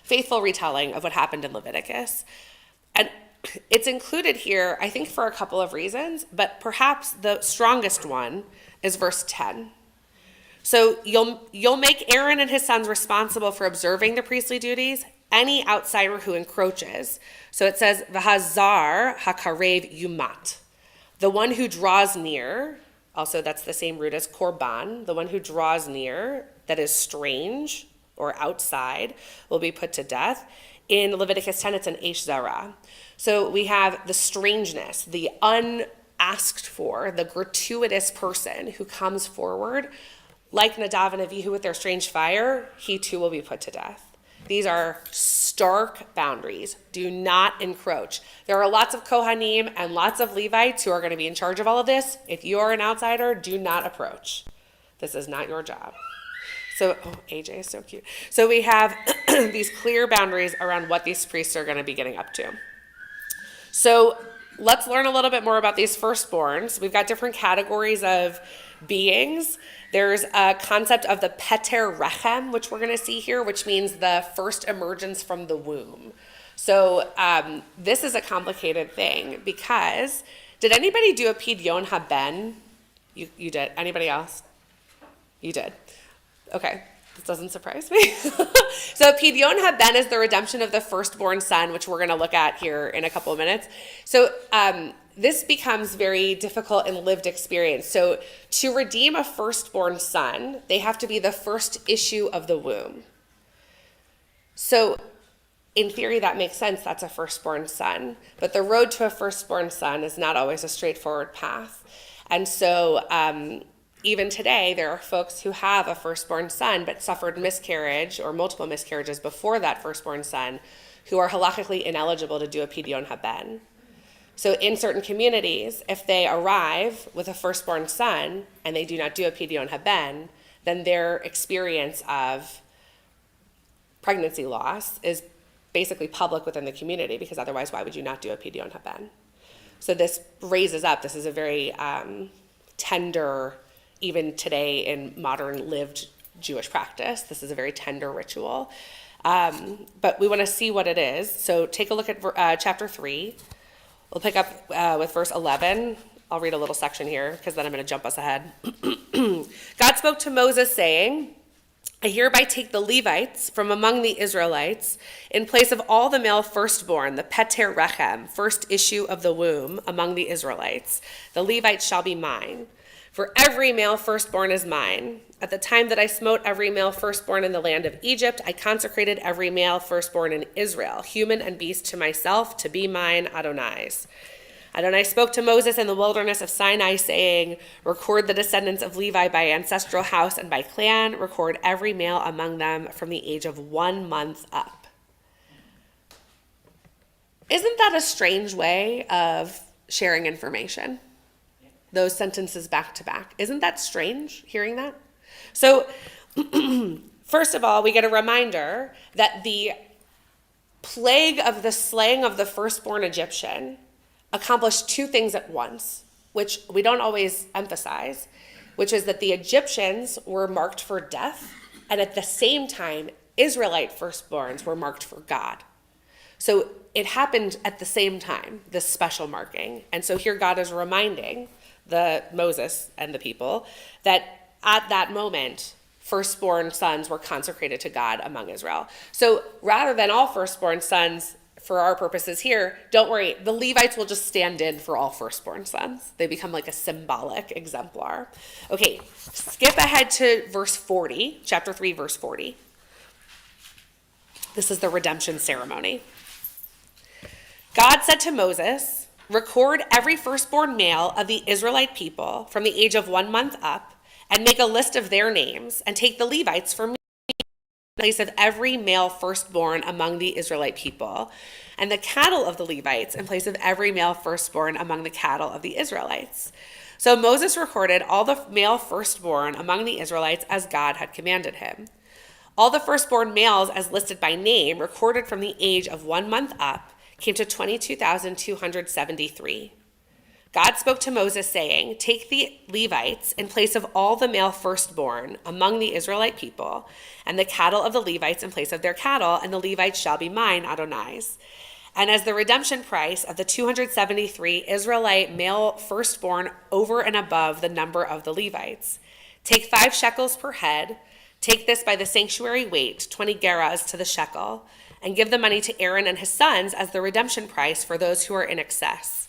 faithful retelling of what happened in Leviticus. And it's included here, I think, for a couple of reasons, but perhaps the strongest one is verse 10. So you'll make Aaron and his sons responsible for observing the priestly duties, any outsider who encroaches. So it says, V'hazar hakarev yumat. The one who draws near, also that's the same root as korban, the one who draws near, that is strange or outside, will be put to death. In Leviticus 10, it's an Eish Zara. So we have the strangeness, the unasked for, the gratuitous person who comes forward, like Nadav and Avihu with their strange fire, he too will be put to death. These are stark boundaries. Do not encroach. There are lots of Kohanim and lots of Levites who are going to be in charge of all of this. If you are an outsider, do not approach. This is not your job. So, AJ is so cute. So we have these clear boundaries around what these priests are going to be getting up to. So let's learn a little bit more about these firstborns. We've got different categories of beings. There's a concept of the Peter Rechem, which we're going to see here, which means the first emergence from the womb. So this is a complicated thing because, did anybody do a Pidyon Haben? You did. Anybody else? You did. Okay, this doesn't surprise me. So Pidyon Haben is the redemption of the firstborn son, which we're going to look at here in a couple of minutes. So this becomes very difficult in lived experience. So to redeem a firstborn son, they have to be the first issue of the womb. So in theory, that makes sense. That's a firstborn son. But the road to a firstborn son is not always a straightforward path. And so even today, there are folks who have a firstborn son but suffered miscarriage or multiple miscarriages before that firstborn son who are halakhically ineligible to do a Pidyon Haben. So in certain communities, if they arrive with a firstborn son and they do not do a Pidyon Haben, then their experience of pregnancy loss is basically public within the community, because otherwise why would you not do a Pidyon Haben? So this raises up, this is a very tender, even today in modern lived Jewish practice, this is a very tender ritual. But we want to see what it is. So take a look at chapter 3. We'll pick up with verse 11. I'll read a little section here because then I'm going to jump us ahead. God spoke to Moses saying, I hereby take the Levites from among the Israelites in place of all the male firstborn, the Peter Rechem, first issue of the womb among the Israelites. The Levites shall be mine. For every male firstborn is mine. At the time that I smote every male firstborn in the land of Egypt, I consecrated every male firstborn in Israel, human and beast, to myself, to be mine, Adonai's. Adonai spoke to Moses in the wilderness of Sinai, saying, record the descendants of Levi by ancestral house and by clan. Record every male among them from the age of 1 month up. Isn't that a strange way of sharing information? Those sentences back to back. Isn't that strange, hearing that? So, first of all, we get a reminder that the plague of the slaying of the firstborn Egyptian accomplished two things at once, which we don't always emphasize, which is that the Egyptians were marked for death, and at the same time, Israelite firstborns were marked for God. So it happened at the same time, this special marking. And so here God is reminding Moses and the people that at that moment, firstborn sons were consecrated to God among Israel. So rather than all firstborn sons, for our purposes here, don't worry, the Levites will just stand in for all firstborn sons. They become like a symbolic exemplar. Okay, skip ahead to verse 40, chapter 3, verse 40. This is the redemption ceremony. God said to Moses, record every firstborn male of the Israelite people from the age of 1 month up, and make a list of their names, and take the Levites for me in place of every male firstborn among the Israelite people, and the cattle of the Levites in place of every male firstborn among the cattle of the Israelites. So Moses recorded all the male firstborn among the Israelites as God had commanded him. All the firstborn males as listed by name, recorded from the age of 1 month up, came to 22,273. God spoke to Moses, saying, take the Levites in place of all the male firstborn among the Israelite people, and the cattle of the Levites in place of their cattle, and the Levites shall be mine, Adonai's. And as the redemption price of the 273 Israelite male firstborn over and above the number of the Levites, take 5 shekels per head, take this by the sanctuary weight, 20 gerahs to the shekel, and give the money to Aaron and his sons as the redemption price for those who are in excess.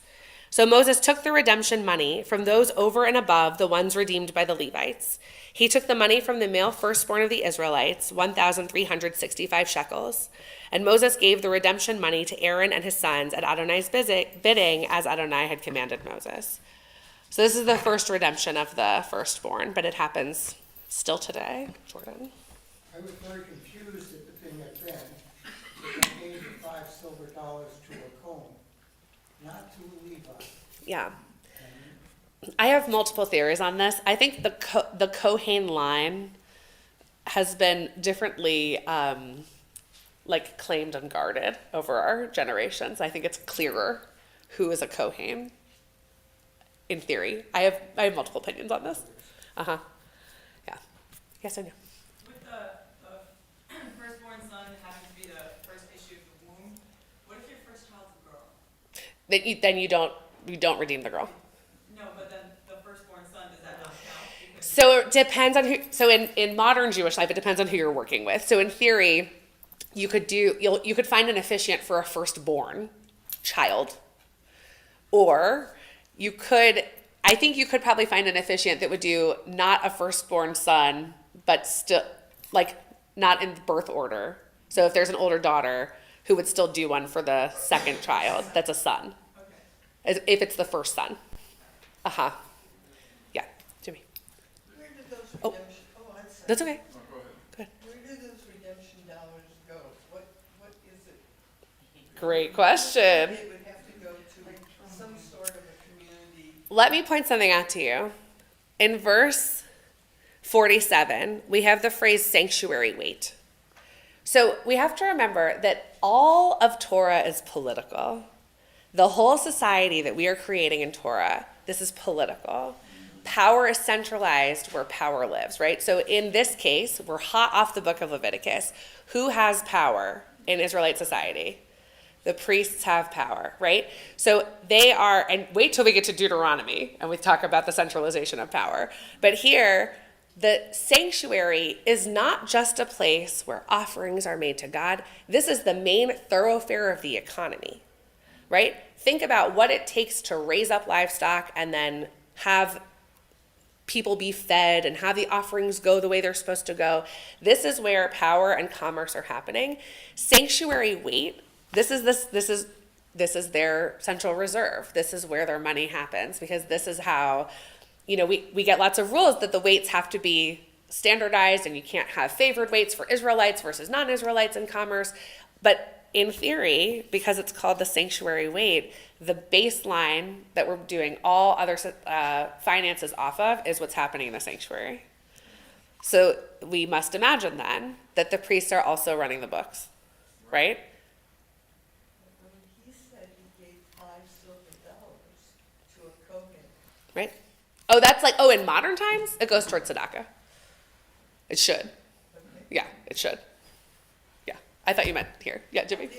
So Moses took the redemption money from those over and above the ones redeemed by the Levites. He took the money from the male firstborn of the Israelites, 1,365 shekels. And Moses gave the redemption money to Aaron and his sons at Adonai's bidding, as Adonai had commanded Moses. So this is the first redemption of the firstborn, but it happens still today. Jordan? I was very confused at the thing at Ben, that they gave the $5 silver to a Cohen, not to a Levi. Yeah. I have multiple theories on this. I think the Kohen line has been differently claimed and guarded over our generations. I think it's clearer who is a Kohen, in theory. I have multiple opinions on this. Yeah. Yes, I know. With the firstborn son having to be the first issue of the womb, what if your first child's a girl? Then you don't redeem the girl. No, but then the firstborn son, does that not count? Because So it depends on who. So in modern Jewish life, it depends on who you're working with. So in theory, you could find an officiant for a firstborn child, or I think you could probably find an officiant that would do not a firstborn son, but still not in birth order. So if there's an older daughter, who would still do one for the second child that's a son, if it's the first son. Yeah, Jimmy. Where did those Oh. redemption, I'm sorry. That's okay. No, go ahead. Where do those redemption dollars go? What is it? Great question. It would have to go to some sort of a community. Let me point something out to you. In verse 47, we have the phrase sanctuary weight. So we have to remember that all of Torah is political. The whole society that we are creating in Torah, this is political. Power is centralized where power lives, right? So in this case, we're hot off the book of Leviticus. Who has power in Israelite society? The priests have power, right? So they are, and wait till we get to Deuteronomy and we talk about the centralization of power. But here, the sanctuary is not just a place where offerings are made to God. This is the main thoroughfare of the economy, right? Think about what it takes to raise up livestock and then have people be fed and have the offerings go the way they're supposed to go. This is where power and commerce are happening. Sanctuary weight, this is their central reserve. This is where their money happens, because this is how, we get lots of rules that the weights have to be standardized and you can't have favored weights for Israelites versus non-Israelites in commerce. But in theory, because it's called the sanctuary weight, the baseline that we're doing all other finances off of is what's happening in the sanctuary. So we must imagine then that the priests are also running the books, right? He said he gave $5 silver to a Kohen. Right? In modern times, it goes towards tzedakah. It should. Yeah, it should. I thought you meant here. Yeah, Jimmy?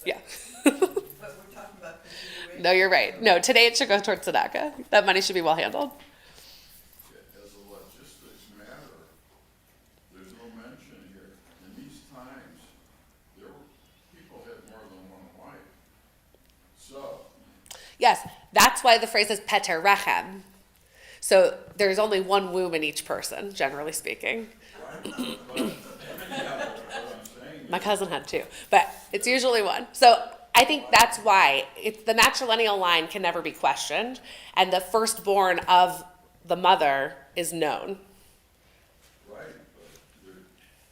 Yeah. But we're talking about continuation. No, you're right. No, today it should go towards tzedakah. That money should be well handled. As a logistics matter, there's no mention here. In these times, people had more than one wife. So, Yes, that's why the phrase is peter rechem. So there's only one womb in each person, generally speaking. My cousin had two, but it's usually one. So I think that's why the matrilineal line can never be questioned, and the firstborn of the mother is known. right, but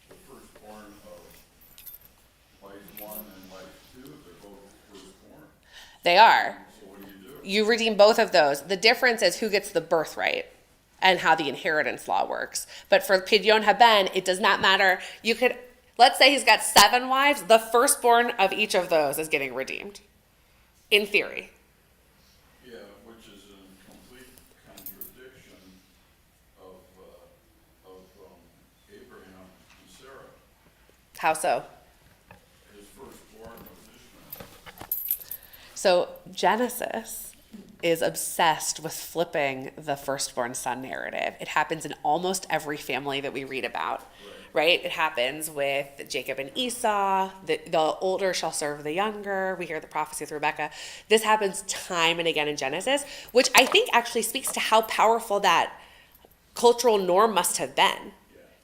the firstborn of life 1 and life 2, they're both firstborn. They are. So what do? You redeem both of those. The difference is who gets the birthright and how the inheritance law works. But for Pidyon Haben, it does not matter. You could, let's say he's got 7 wives, the firstborn of each of those is getting redeemed, in theory. Yeah, which is in complete contradiction of Abraham and Sarah. How so? His firstborn was Ishmael. So Genesis is obsessed with flipping the firstborn son narrative. It happens in almost every family that we read about, right? It happens with Jacob and Esau. The older shall serve the younger. We hear the prophecy with Rebecca. This happens time and again in Genesis, which I think actually speaks to how powerful that cultural norm must have been.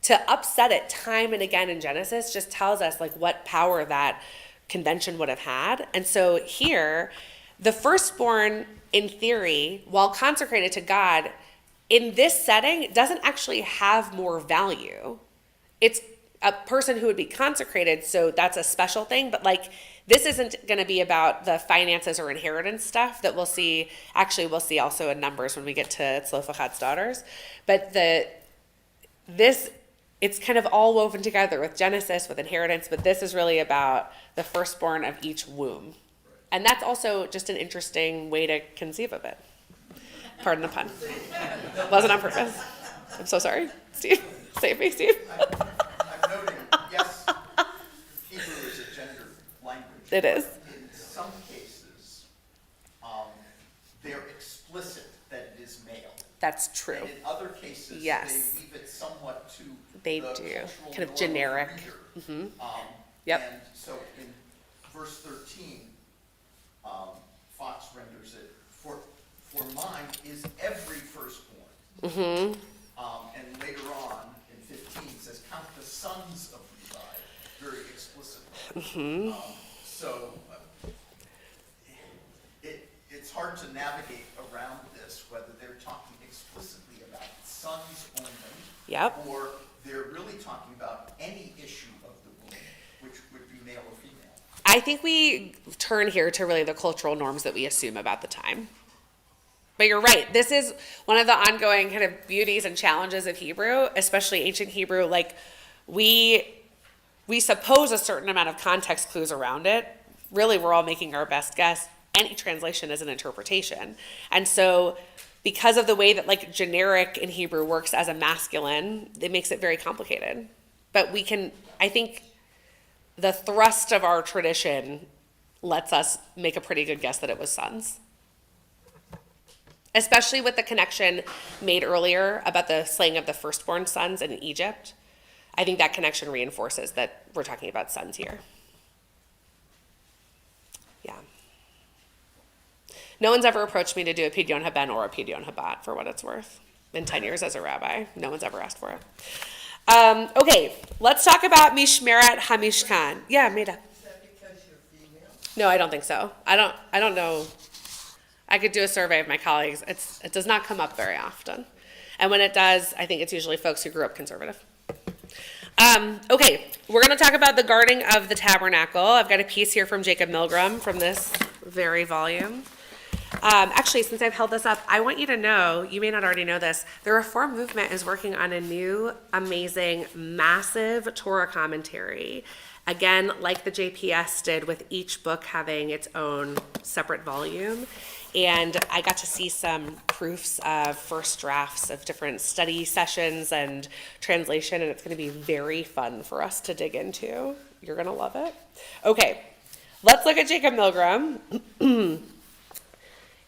To upset it time and again in Genesis just tells us like what power that convention would have had. And so here, the firstborn, in theory, while consecrated to God, in this setting, doesn't actually have more value. It's a person who would be consecrated, so that's a special thing, but like, this isn't going to be about the finances or inheritance stuff that we'll see. Actually, we'll see also in Numbers when we get to Tzlofachad's daughters. But it's kind of all woven together with Genesis, with inheritance, but this is really about the firstborn of each womb. And that's also just an interesting way to conceive of it. Pardon the pun. Wasn't on purpose. I'm so sorry. Steve, save me, Steve. I'm noting, yes, Hebrew is a gendered language. It is. In some cases, they're explicit that it is male. That's true. And in other cases, Yes. they leave it somewhat to They the do. cultural Kind of norm generic. the reader. Yep. And so in verse 13, Fox renders it, for mine is every firstborn. And later on, in 15, it says, count the sons of Levi, very explicitly. So it's hard to navigate around this, whether they're talking explicitly about sons only, Yep. or they're really talking about any issue of the womb, which would be male or female. I think we turn here to really the cultural norms that we assume about the time. But you're right. This is one of the ongoing kind of beauties and challenges of Hebrew, especially ancient Hebrew. Like we suppose a certain amount of context clues around it. Really, we're all making our best guess. Any translation is an interpretation. And so because of the way that like generic in Hebrew works as a masculine, it makes it very complicated. But we can, I think the thrust of our tradition lets us make a pretty good guess that it was sons. Especially with the connection made earlier about the slaying of the firstborn sons in Egypt. I think that connection reinforces that we're talking about sons here. Yeah. No one's ever approached me to do a Pidyon Haben or a Pidyon Habat, for what it's worth. In 10 years as a rabbi, no one's ever asked for it. Okay, let's talk about Mishmeret HaMishkan. Yeah, Maida. Is that because you're female? No, I don't think so. I don't know. I could do a survey of my colleagues. It does not come up very often. And when it does, I think it's usually folks who grew up conservative. Okay, we're going to talk about the guarding of the tabernacle. I've got a piece here from Jacob Milgram from this very volume. Actually, since I've held this up, I want you to know, you may not already know this, the Reform movement is working on a new, amazing, massive Torah commentary. Again, like the JPS did with each book having its own separate volume. And I got to see some proofs of first drafts of different study sessions and translation, and it's going to be very fun for us to dig into. You're going to love it. Okay, let's look at Jacob Milgram.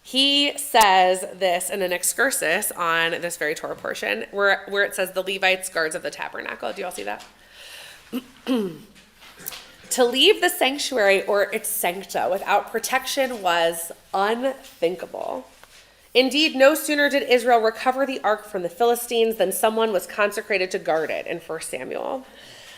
He says this in an excursus on this very Torah portion where it says the Levites, guards of the tabernacle. Do you all see that? To leave the sanctuary or its sancta without protection was unthinkable. Indeed, no sooner did Israel recover the ark from the Philistines than someone was consecrated to guard it in 1 Samuel.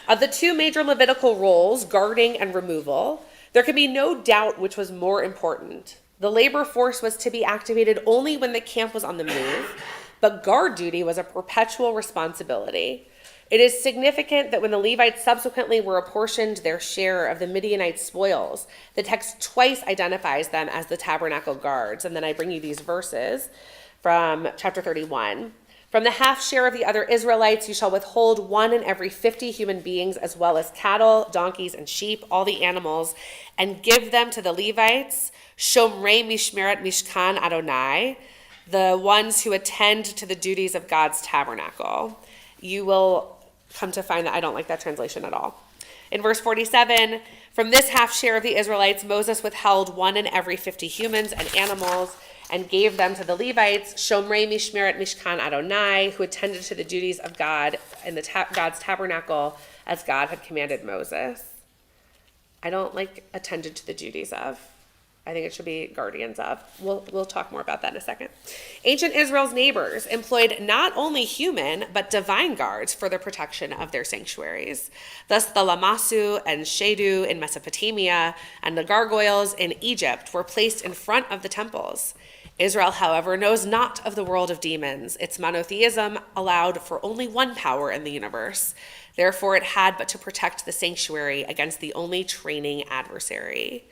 Of the two major Levitical roles, guarding and removal, there can be no doubt which was more important. The labor force was to be activated only when the camp was on the move, but guard duty was a perpetual responsibility. It is significant that when the Levites subsequently were apportioned their share of the Midianite spoils, the text twice identifies them as the tabernacle guards. And then I bring you these verses from chapter 31. From the half share of the other Israelites, you shall withhold 1 in every 50 human beings, as well as cattle, donkeys, and sheep, all the animals, and give them to the Levites, Shomrei Mishmeret Mishkan Adonai, the ones who attend to the duties of God's tabernacle. You will come to find that I don't like that translation at all. In verse 47, from this half share of the Israelites, Moses withheld 1 in every 50 humans and animals and gave them to the Levites, Shomrei Mishmeret Mishkan Adonai, who attended to the duties of God in God's tabernacle as God had commanded Moses. I don't like attended to the duties of. I think it should be guardians of. We'll talk more about that in a second. Ancient Israel's neighbors employed not only human, but divine guards for the protection of their sanctuaries. Thus, the Lamasu and Shedu in Mesopotamia and the gargoyles in Egypt were placed in front of the temples. Israel, however, knows not of the world of demons. Its monotheism allowed for only one power in the universe. Therefore, it had but to protect the sanctuary against the only training adversary,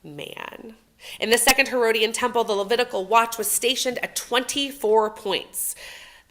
man. In the second Herodian temple, the Levitical watch was stationed at 24 points.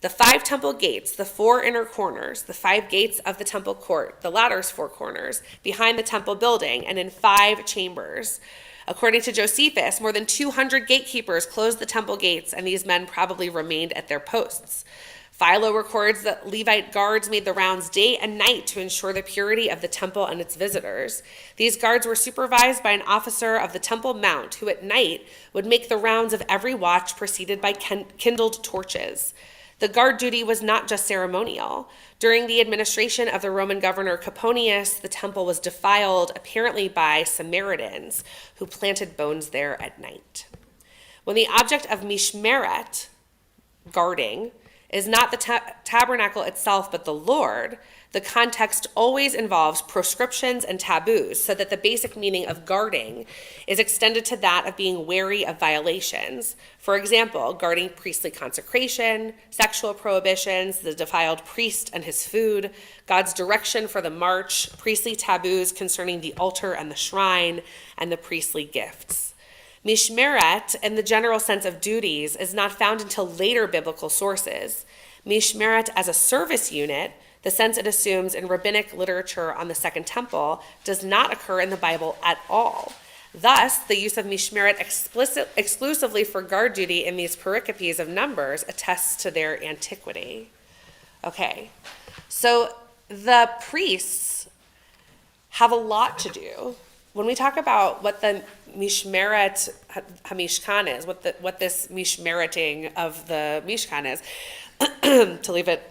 The 5 temple gates, the 4 inner corners, the 5 gates of the temple court, the latter's 4 corners, behind the temple building, and in 5 chambers. According to Josephus, more than 200 gatekeepers closed the temple gates, and these men probably remained at their posts. Philo records that Levite guards made the rounds day and night to ensure the purity of the temple and its visitors. These guards were supervised by an officer of the temple mount, who at night would make the rounds of every watch preceded by kindled torches. The guard duty was not just ceremonial. During the administration of the Roman governor Coponius, the temple was defiled, apparently by Samaritans, who planted bones there at night. When the object of mishmeret, guarding, is not the tabernacle itself, but the Lord, the context always involves proscriptions and taboos, so that the basic meaning of guarding is extended to that of being wary of violations. For example, guarding priestly consecration, sexual prohibitions, the defiled priest and his food, God's direction for the march, priestly taboos concerning the altar and the shrine, and the priestly gifts. Mishmeret, in the general sense of duties, is not found until later biblical sources. Mishmeret as a service unit, the sense it assumes in rabbinic literature on the Second Temple, does not occur in the Bible at all. Thus, the use of mishmeret exclusively for guard duty in these pericopes of Numbers attests to their antiquity. Okay, so the priests have a lot to do. When we talk about what the mishmeret hamishkan is, what this mishmereting of the mishkan is, to leave it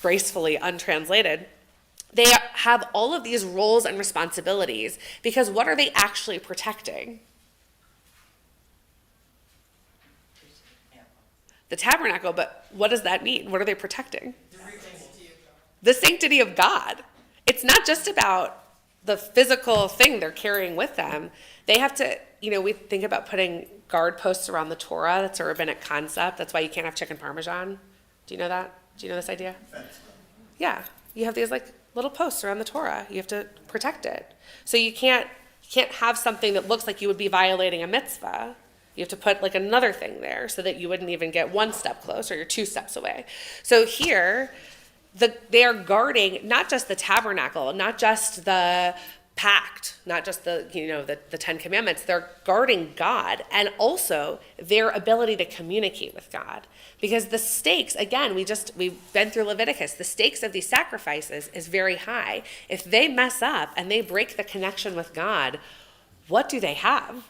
gracefully untranslated, they have all of these roles and responsibilities because what are they actually protecting? The tabernacle, but what does that mean? What are they protecting? The sanctity of God. It's not just about the physical thing they're carrying with them. They have to, we think about putting guard posts around the Torah. That's a rabbinic concept. That's why you can't have chicken parmesan. Do you know that? Do you know this idea? Yeah. You have these little posts around the Torah. You have to protect it. So you can't have something that looks like you would be violating a mitzvah. You have to put another thing there so that you wouldn't even get 1 step close or you're 2 steps away. So here, they are guarding not just the tabernacle, not just the pact, not just the Ten Commandments. They're guarding God and also their ability to communicate with God. Because the stakes, again, we've been through Leviticus, the stakes of these sacrifices is very high. If they mess up and they break the connection with God, what do they have?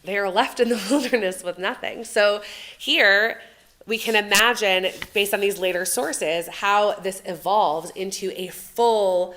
They are left in the wilderness with nothing. So here we can imagine, based on these later sources, how this evolves into a full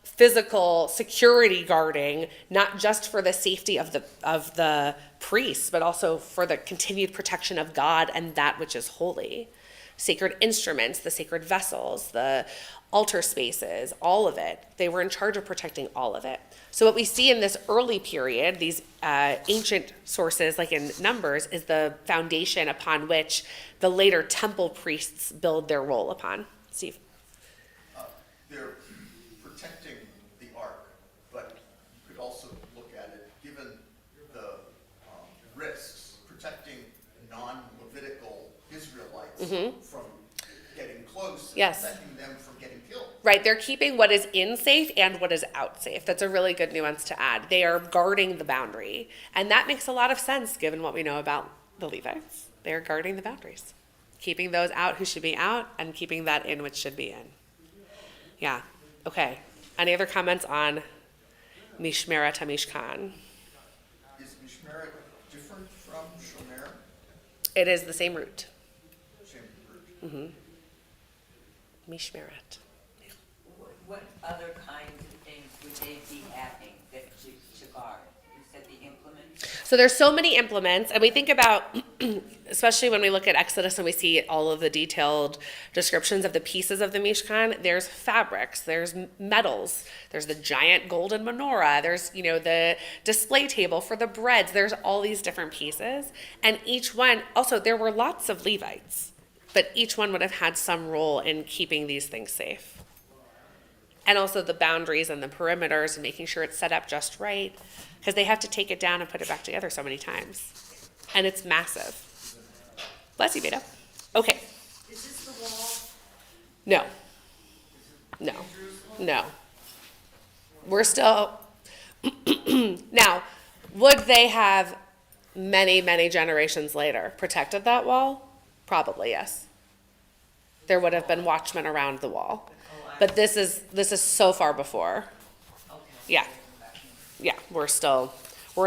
physical security guarding, not just for the safety of the priests, but also for the continued protection of God and that which is holy. Sacred instruments, the sacred vessels, the altar spaces, all of it. They were in charge of protecting all of it. So what we see in this early period, these ancient sources, like in Numbers, is the foundation upon which the later temple priests build their role upon. Steve? They're protecting the ark, but you could also look at it, given the risks, protecting non-Levitical Israelites from getting close, and protecting them from getting killed. Right, they're keeping what is in safe and what is out safe. That's a really good nuance to add. They are guarding the boundary, and that makes a lot of sense given what we know about the Levites. They're guarding the boundaries, keeping those out who should be out and keeping that in which should be in. Yeah, okay. Any other comments on Mishmeret HaMishkan? Is Mishmeret different from Shomer? It is the same root. Same root. Mishmeret. What other kinds of things would they be having that to guard? You said the implements? So there's so many implements, and we think about, especially when we look at Exodus and we see all of the detailed descriptions of the pieces of the Mishkan, there's fabrics, there's metals, there's the giant golden menorah, there's, the display table for the breads, there's all these different pieces. And each one, also there were lots of Levites, but each one would have had some role in keeping these things safe. And also the boundaries and the perimeters and making sure it's set up just right, because they have to take it down and put it back together so many times. And it's massive. Bless you, Beta. Okay. Is this the wall? No. We're still... Now, would they have many, many generations later protected that wall? Probably, yes. There would have been watchmen around the wall. But this is so far before. Yeah. Yeah, we're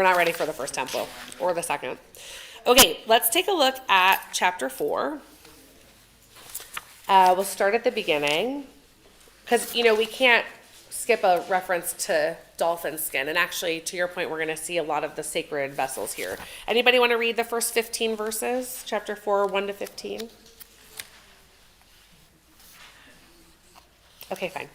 not ready for the first temple or the second. Okay, let's take a look at chapter 4. We'll start at the beginning because, we can't skip a reference to dolphin skin. And actually, to your point, we're going to see a lot of the sacred vessels here. Anybody want to read the first 15 verses? Chapter 4, 1 to 15? Okay, fine.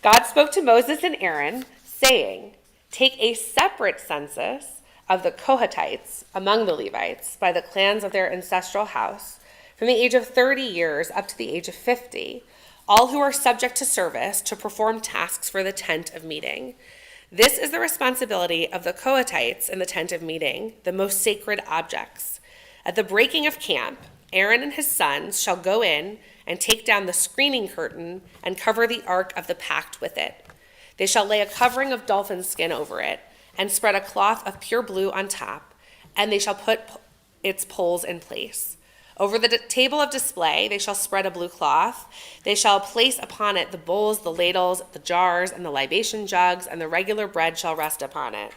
God spoke to Moses and Aaron, saying, "Take a separate census of the Kohathites among the Levites by the clans of their ancestral house, from the age of 30 years up to the age of 50, all who are subject to service to perform tasks for the tent of meeting. This is the responsibility of the Kohathites in the tent of meeting, the most sacred objects. At the breaking of camp, Aaron and his sons shall go in and take down the screening curtain and cover the ark of the pact with it. They shall lay a covering of dolphin skin over it and spread a cloth of pure blue on top, and they shall put its poles in place. Over the table of display they shall spread a blue cloth. They shall place upon it the bowls, the ladles, the jars, and the libation jugs, and the regular bread shall rest upon it.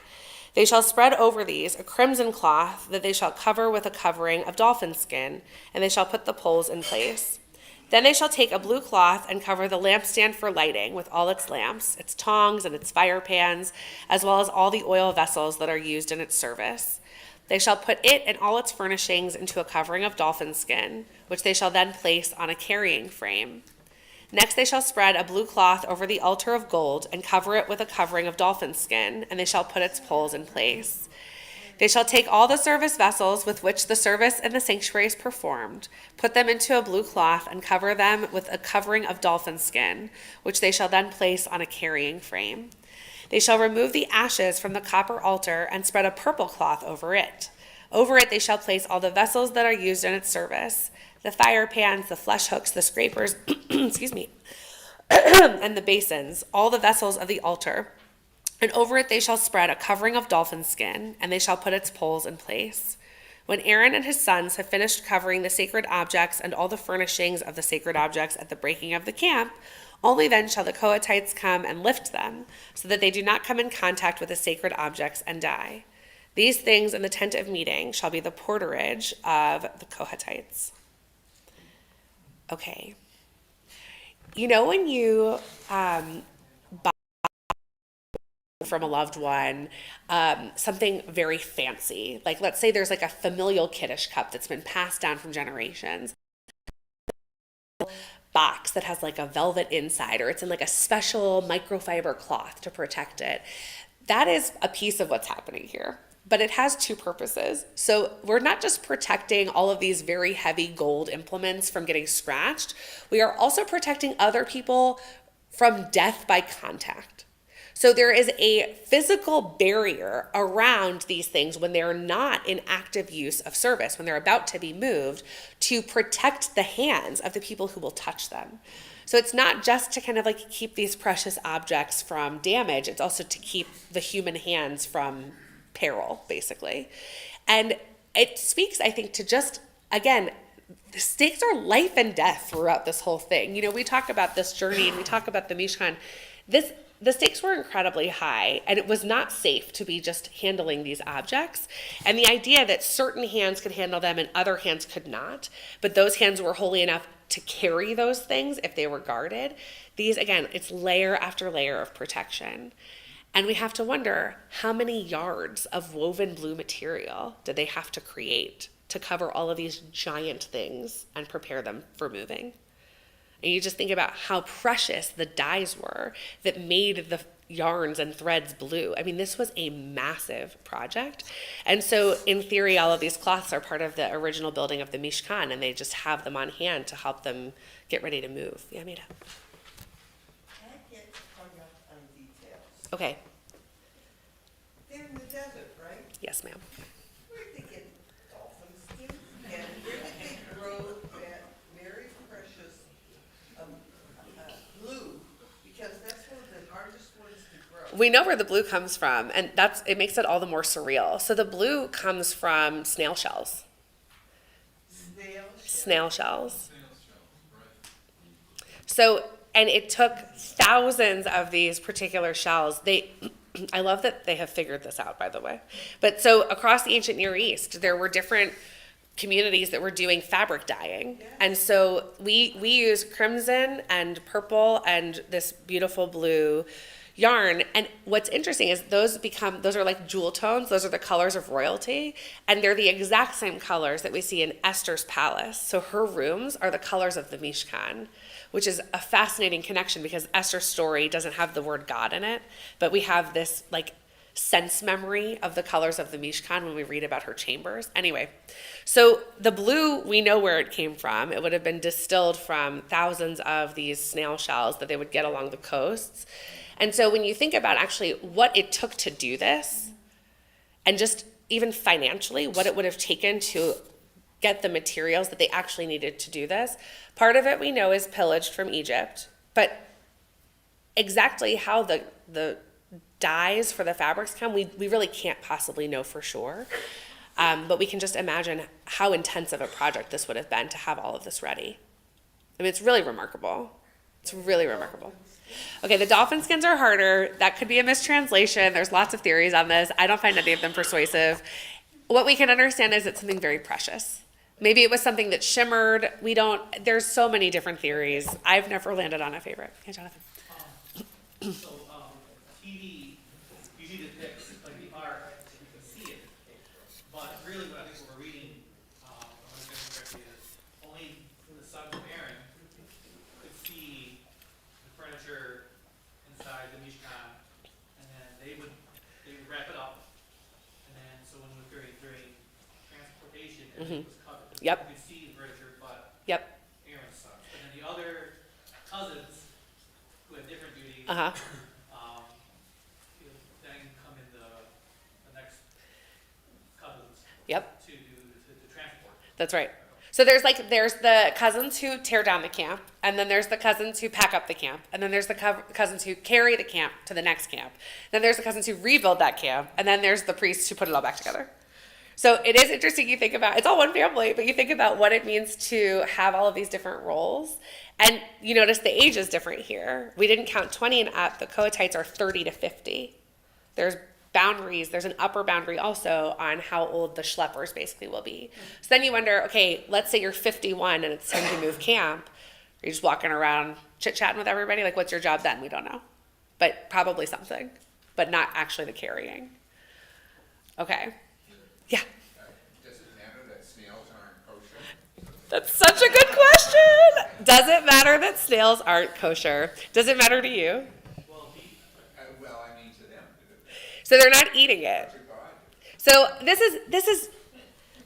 They shall spread over these a crimson cloth that they shall cover with a covering of dolphin skin, and they shall put the poles in place. Then they shall take a blue cloth and cover the lampstand for lighting with all its lamps, its tongs, and its fire pans, as well as all the oil vessels that are used in its service. They shall put it and all its furnishings into a covering of dolphin skin, which they shall then place on a carrying frame. Next they shall spread a blue cloth over the altar of gold and cover it with a covering of dolphin skin, and they shall put its poles in place. They shall take all the service vessels with which the service in the sanctuary is performed, put them into a blue cloth, and cover them with a covering of dolphin skin, which they shall then place on a carrying frame. They shall remove the ashes from the copper altar and spread a purple cloth over it. Over it they shall place all the vessels that are used in its service, the fire pans, the flesh hooks, the scrapers, excuse me, and the basins, all the vessels of the altar, And over it they shall spread a covering of dolphin skin, and they shall put its poles in place. When Aaron and his sons have finished covering the sacred objects and all the furnishings of the sacred objects at the breaking of the camp, only then shall the Kohathites come and lift them, so that they do not come in contact with the sacred objects and die. These things in the tent of meeting shall be the porterage of the Kohathites. Okay. You know when you buy from a loved one something very fancy, like let's say there's like a familial Kiddush cup that's been passed down from generations, box that has like a velvet inside, or it's in like a special microfiber cloth to protect it. That is a piece of what's happening here. But it has two purposes. So we're not just protecting all of these very heavy gold implements from getting scratched. We are also protecting other people from death by contact. So there is a physical barrier around these things when they're not in active use of service, when they're about to be moved, to protect the hands of the people who will touch them. So it's not just to kind of like keep these precious objects from damage, it's also to keep the human hands from peril, basically. And it speaks, I think, to just, again, the stakes are life and death throughout this whole thing. You know, we talk about this journey and we talk about the Mishkan. The stakes were incredibly high, and it was not safe to be just handling these objects. And the idea that certain hands could handle them and other hands could not, but those hands were holy enough to carry those things if they were guarded. These, again, it's layer after layer of protection. And we have to wonder, how many yards of woven blue material did they have to create to cover all of these giant things and prepare them for moving? And you just think about how precious the dyes were that made the yarns and threads blue. I mean, this was a massive project. And so in theory, all of these cloths are part of the original building of the Mishkan, and they just have them on hand to help them get ready to move. Yeah, Mita. I get hung up on details. Okay. They're in the desert, right? Yes, ma'am. Where did they get dolphin skin? And where did they grow that very precious blue? Because that's one of the hardest ones to grow. We know where the blue comes from, and it makes it all the more surreal. So the blue comes from snail shells. Snail shells. So, and it took thousands of these particular shells. I love that they have figured this out, by the way. But so across the ancient Near East, there were different communities that were doing fabric dyeing. And so we use crimson and purple and this beautiful blue yarn. And what's interesting is those are like jewel tones. Those are the colors of royalty. And they're the exact same colors that we see in Esther's palace. So her rooms are the colors of the Mishkan, which is a fascinating connection because Esther's story doesn't have the word God in it, but we have this like sense memory of the colors of the Mishkan when we read about her chambers. Anyway, so the blue, we know where it came from. It would have been distilled from thousands of these snail shells that they would get along the coasts. And so when you think about actually what it took to do this, and just even financially, what it would have taken to get the materials that they actually needed to do this, part of it we know is pillaged from Egypt, but exactly how the dyes for the fabrics come, we really can't possibly know for sure. But we can just imagine how intensive a project this would have been to have all of this ready. I mean, it's really remarkable. It's really remarkable. Okay, the dolphin skins are harder. That could be a mistranslation. There's lots of theories on this. I don't find any of them persuasive. What we can understand is it's something very precious. Maybe it was something that shimmered. There's so many different theories. I've never landed on a favorite. Yeah, Jonathan. TV usually depicts like the art, and you can see it. But really what I think we're reading, if I'm understanding correctly, is only the sons of Aaron could see the furniture inside the Mishkan, and then they would wrap it up, and then so when it was during transportation, everything was covered. Yep. You could see the furniture, but Yep. Aaron's sons. And then the other cousins who had different duties. Uh-huh. Then come in the next cousins. Yep. To transport. That's right. So there's the cousins who tear down the camp, and then there's the cousins who pack up the camp, and then there's the cousins who carry the camp to the next camp. Then there's the cousins who rebuild that camp, and then there's the priests who put it all back together. So it is interesting, you think about, it's all one family, but you think about what it means to have all of these different roles. And you notice the age is different here. We didn't count 20 and up. The Kohathites are 30 to 50. There's boundaries. There's an upper boundary also on how old the schleppers basically will be. So then you wonder, okay, let's say you're 51 and it's time to move camp. Are you just walking around chit-chatting with everybody? Like, what's your job then? We don't know. But probably something, but not actually the carrying. Okay. Yeah. Does it matter that snails aren't kosher? That's such a good question. Does it matter that snails aren't kosher? Does it matter to you? Well, I mean to them. So they're not eating it. So this is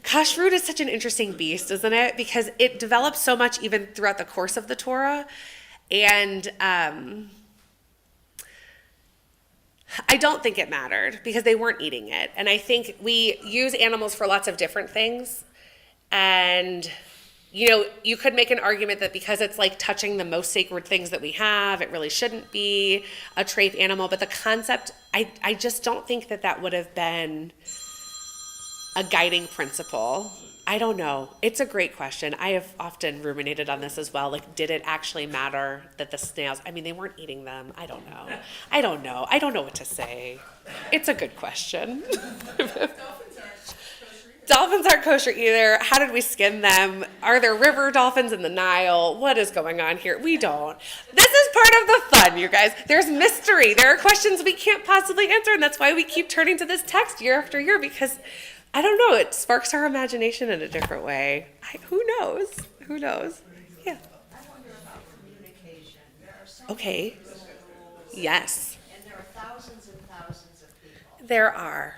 kashrut is such an interesting beast, isn't it? Because it develops so much even throughout the course of the Torah. And I don't think it mattered because they weren't eating it. And I think we use animals for lots of different things. And, you know, you could make an argument that because it's like touching the most sacred things that we have, it really shouldn't be a treif animal. But the concept, I just don't think that would have been a guiding principle. I don't know. It's a great question. I have often ruminated on this as well. Like, did it actually matter that the snails, I mean, they weren't eating them. I don't know. I don't know what to say. It's a good question. Dolphins aren't kosher either. How did we skin them? Are there river dolphins in the Nile? What is going on here? We don't. This is part of the fun, you guys. There's mystery. There are questions we can't possibly answer, and that's why we keep turning to this text year after year, because I don't know, it sparks our imagination in a different way. Who knows? Who knows? Yeah. I wonder about communication. There are so Okay. many rules, Yes. and there are thousands and thousands of people. There are.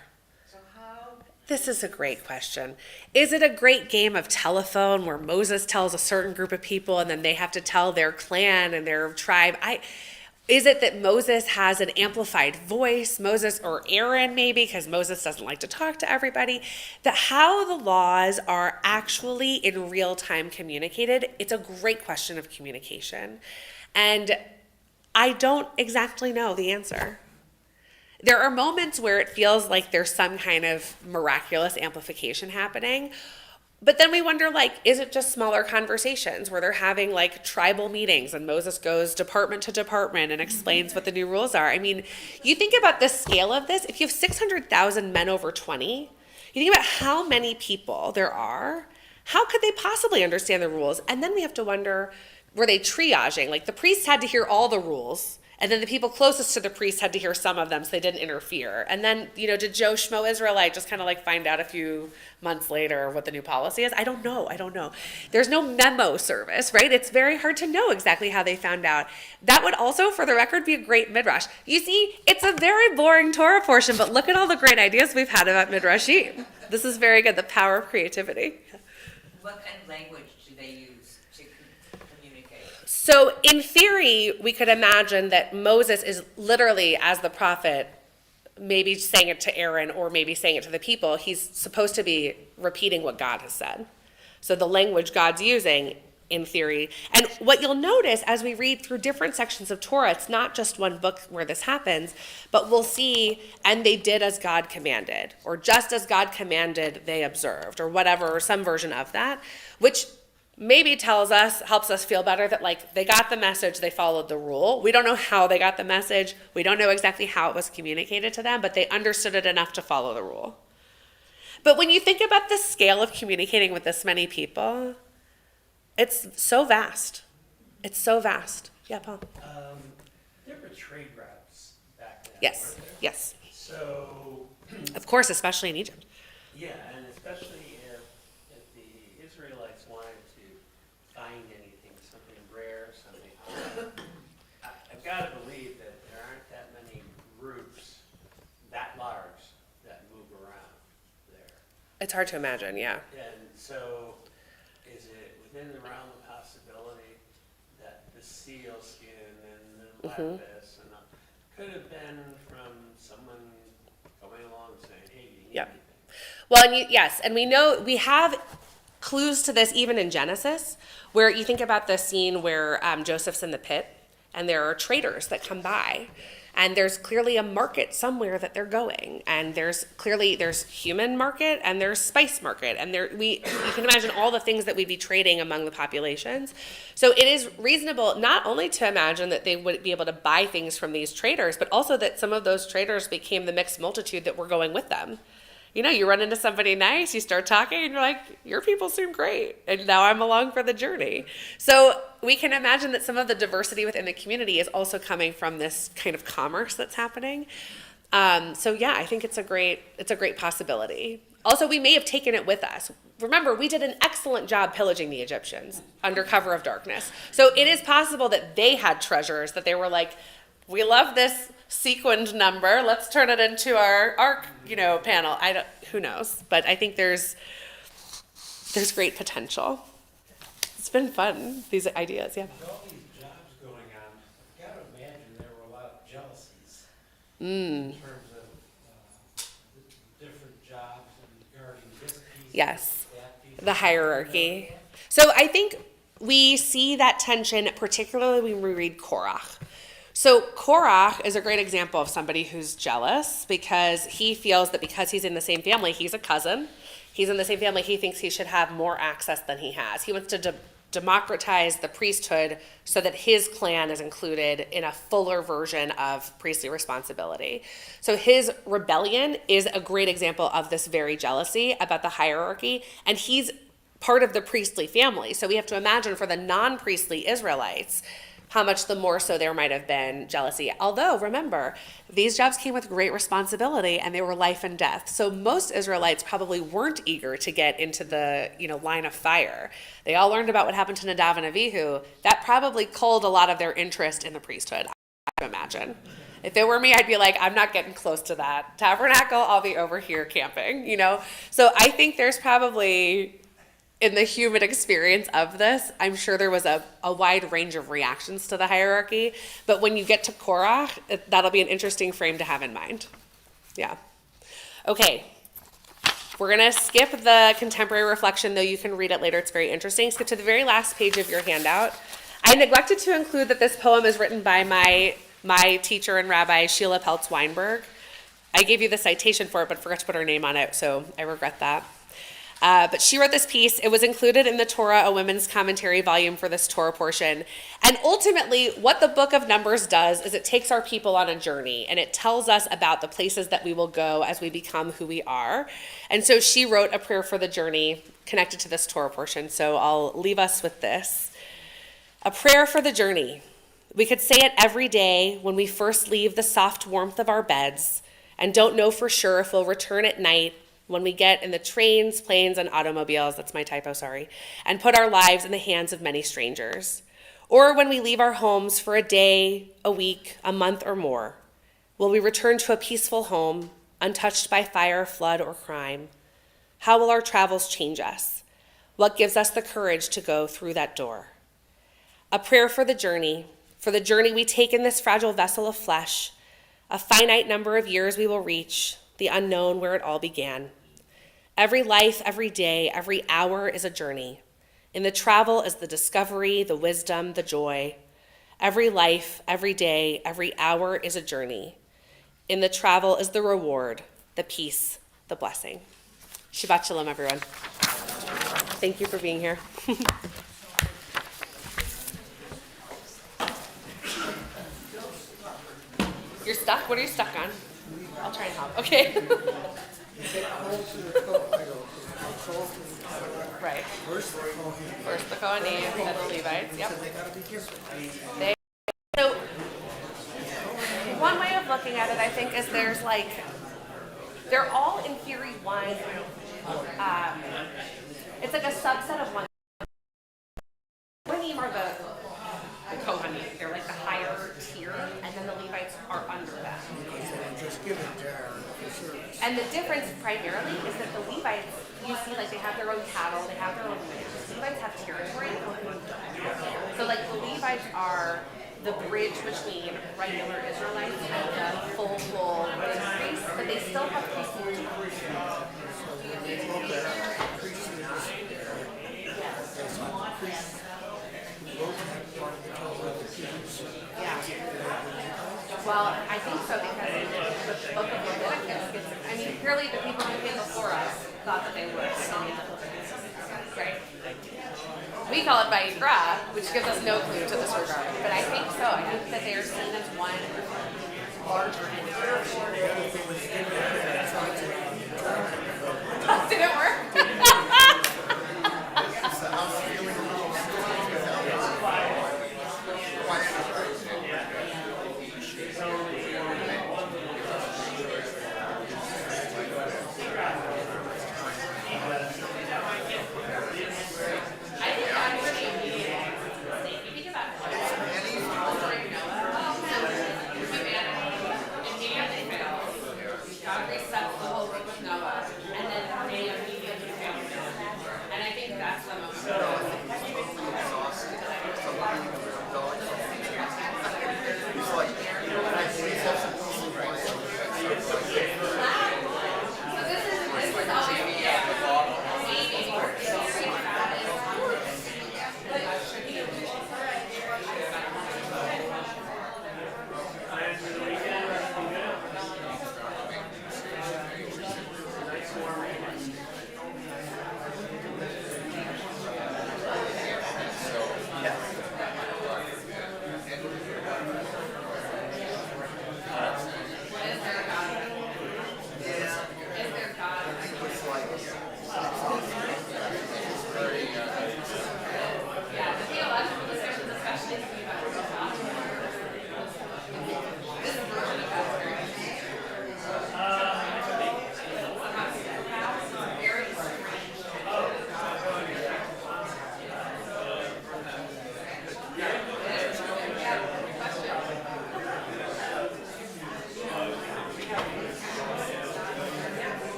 So how, This is a great question. Is it a great game of telephone where Moses tells a certain group of people and then they have to tell their clan and their tribe? Is it that Moses has an amplified voice, Moses or Aaron maybe, because Moses doesn't like to talk to everybody, that how the laws are actually in real time communicated? It's a great question of communication. And I don't exactly know the answer. There are moments where it feels like there's some kind of miraculous amplification happening. But then we wonder, like, is it just smaller conversations where they're having like tribal meetings and Moses goes department to department and explains what the new rules are? I mean, you think about the scale of this. If you have 600,000 men over 20, you think about how many people there are. How could they possibly understand the rules? And then we have to wonder, were they triaging? Like the priests had to hear all the rules. And then the people closest to the priests had to hear some of them so they didn't interfere. And then, you know, did Joe Schmo Israelite just kind of like find out a few months later what the new policy is? I don't know. There's no memo service, right? It's very hard to know exactly how they found out. That would also, for the record, be a great midrash. You see, it's a very boring Torah portion, but look at all the great ideas we've had about midrashim. This is very good, the power of creativity. What kind of language do they use to communicate? So in theory, we could imagine that Moses is literally, as the prophet, maybe saying it to Aaron or maybe saying it to the people. He's supposed to be repeating what God has said. So the language God's using, in theory. And what you'll notice as we read through different sections of Torah, it's not just one book where this happens, but we'll see, and they did as God commanded, or just as God commanded, they observed, or whatever, or some version of that, which maybe helps us feel better that like they got the message, they followed the rule. We don't know how they got the message. We don't know exactly how it was communicated to them, but they understood it enough to follow the rule. But when you think about the scale of communicating with this many people, it's so vast. It's so vast. Yeah, Paul? There were trade routes back then, Yes, weren't there? yes. So, Of course, especially in Egypt. yeah, and especially if the Israelites wanted to find anything, something rare, something odd, I've got to believe that there aren't that many groups that large that move around there. It's hard to imagine, yeah. And so, is it within the realm of possibility that the seal skin and the lapis and could have been from someone going along saying, hey, do you need Yeah. anything? Well, and yes, and we know we have clues to this even in Genesis, where you think about the scene where Joseph's in the pit, and there are traders that come by, and there's clearly a market somewhere that they're going, and there's human market and there's spice market, and you can imagine all the things that we'd be trading among the populations. So it is reasonable not only to imagine that they would be able to buy things from these traders, but also that some of those traders became the mixed multitude that were going with them. You know, you run into somebody nice, you start talking, and you're like, your people seem great, and now I'm along for the journey. So we can imagine that some of the diversity within the community is also coming from this kind of commerce that's happening. So yeah, I think it's a great possibility. Also, we may have taken it with us. Remember, we did an excellent job pillaging the Egyptians under cover of darkness. So it is possible that they had treasures that they were like, we love this sequined number. Let's turn it into our panel. Who knows? But I think there's great potential. It's been fun, these ideas, yeah. With all these jobs going on, I've got to imagine there were a lot of jealousies Mm. in terms of different jobs and regarding this piece. Yes, that piece. the hierarchy. So I think we see that tension particularly when we read Korach. So Korach is a great example of somebody who's jealous because he feels that because he's in the same family, he's a cousin, he's in the same family, he thinks he should have more access than he has. He wants to democratize the priesthood so that his clan is included in a fuller version of priestly responsibility. So his rebellion is a great example of this very jealousy about the hierarchy, and he's part of the priestly family. So we have to imagine for the non-priestly Israelites, how much the more so there might have been jealousy. Although, remember, these jobs came with great responsibility and they were life and death. So most Israelites probably weren't eager to get into the line of fire. They all learned about what happened to Nadav and Abihu. That probably culled a lot of their interest in the priesthood, I imagine. If it were me, I'd be like, I'm not getting close to that tabernacle. I'll be over here camping, So I think there's probably, in the human experience of this, I'm sure there was a wide range of reactions to the hierarchy. But when you get to Korach, that'll be an interesting frame to have in mind. Yeah. Okay. We're going to skip the contemporary reflection, though you can read it later. It's very interesting. Skip to the very last page of your handout. I neglected to include that this poem is written by my teacher and rabbi, Sheila Peltz Weinberg. I gave you the citation for it, but forgot to put her name on it, so I regret that. But she wrote this piece. It was included in the Torah, a women's commentary volume for this Torah portion. And ultimately, what the book of Numbers does is it takes our people on a journey, and it tells us about the places that we will go as we become who we are. And so she wrote a prayer for the journey connected to this Torah portion. So I'll leave us with this. A prayer for the journey. We could say it every day when we first leave the soft warmth of our beds and don't know for sure if we'll return at night, when we get in the trains, planes, and automobiles, that's my typo, sorry, and put our lives in the hands of many strangers. Or when we leave our homes for a day, a week, a month, or more, will we return to a peaceful home, untouched by fire, flood, or crime? How will our travels change us? What gives us the courage to go through that door? A prayer for the journey we take in this fragile vessel of flesh, a finite number of years we will reach, the unknown where it all began. Every life, every day, every hour is a journey. In the travel is the discovery, the wisdom, the joy. Every life, every day, every hour is a journey. In the travel is the reward, the peace, the blessing. Shabbat shalom, everyone. Thank you for being here. You're stuck? What are you stuck on? I'll try and help. Okay. Right. First the Kohanim, then the Levites. Yep. So one way of looking at it, I think, is they're all in theory one. It's like a subset of one. Kohanim are the Kohanim. They're like the higher tier, and then the Levites are under them. Just give it there for service. And the difference primarily is that the Levites, you see, they have their own cattle, they have their own land. The Levites have territory, and Kohanim don't. So the Levites are the bridge between regular Israelites and the full priests, but they still have priesthood. Yeah. Well, I think so because the book of Leviticus gets, I mean, clearly the people who came before us thought that they were. Right. We call it Vayikra, which gives us no clue to this regard. But I think so. I think that they are seen as one larger entity. Did it work?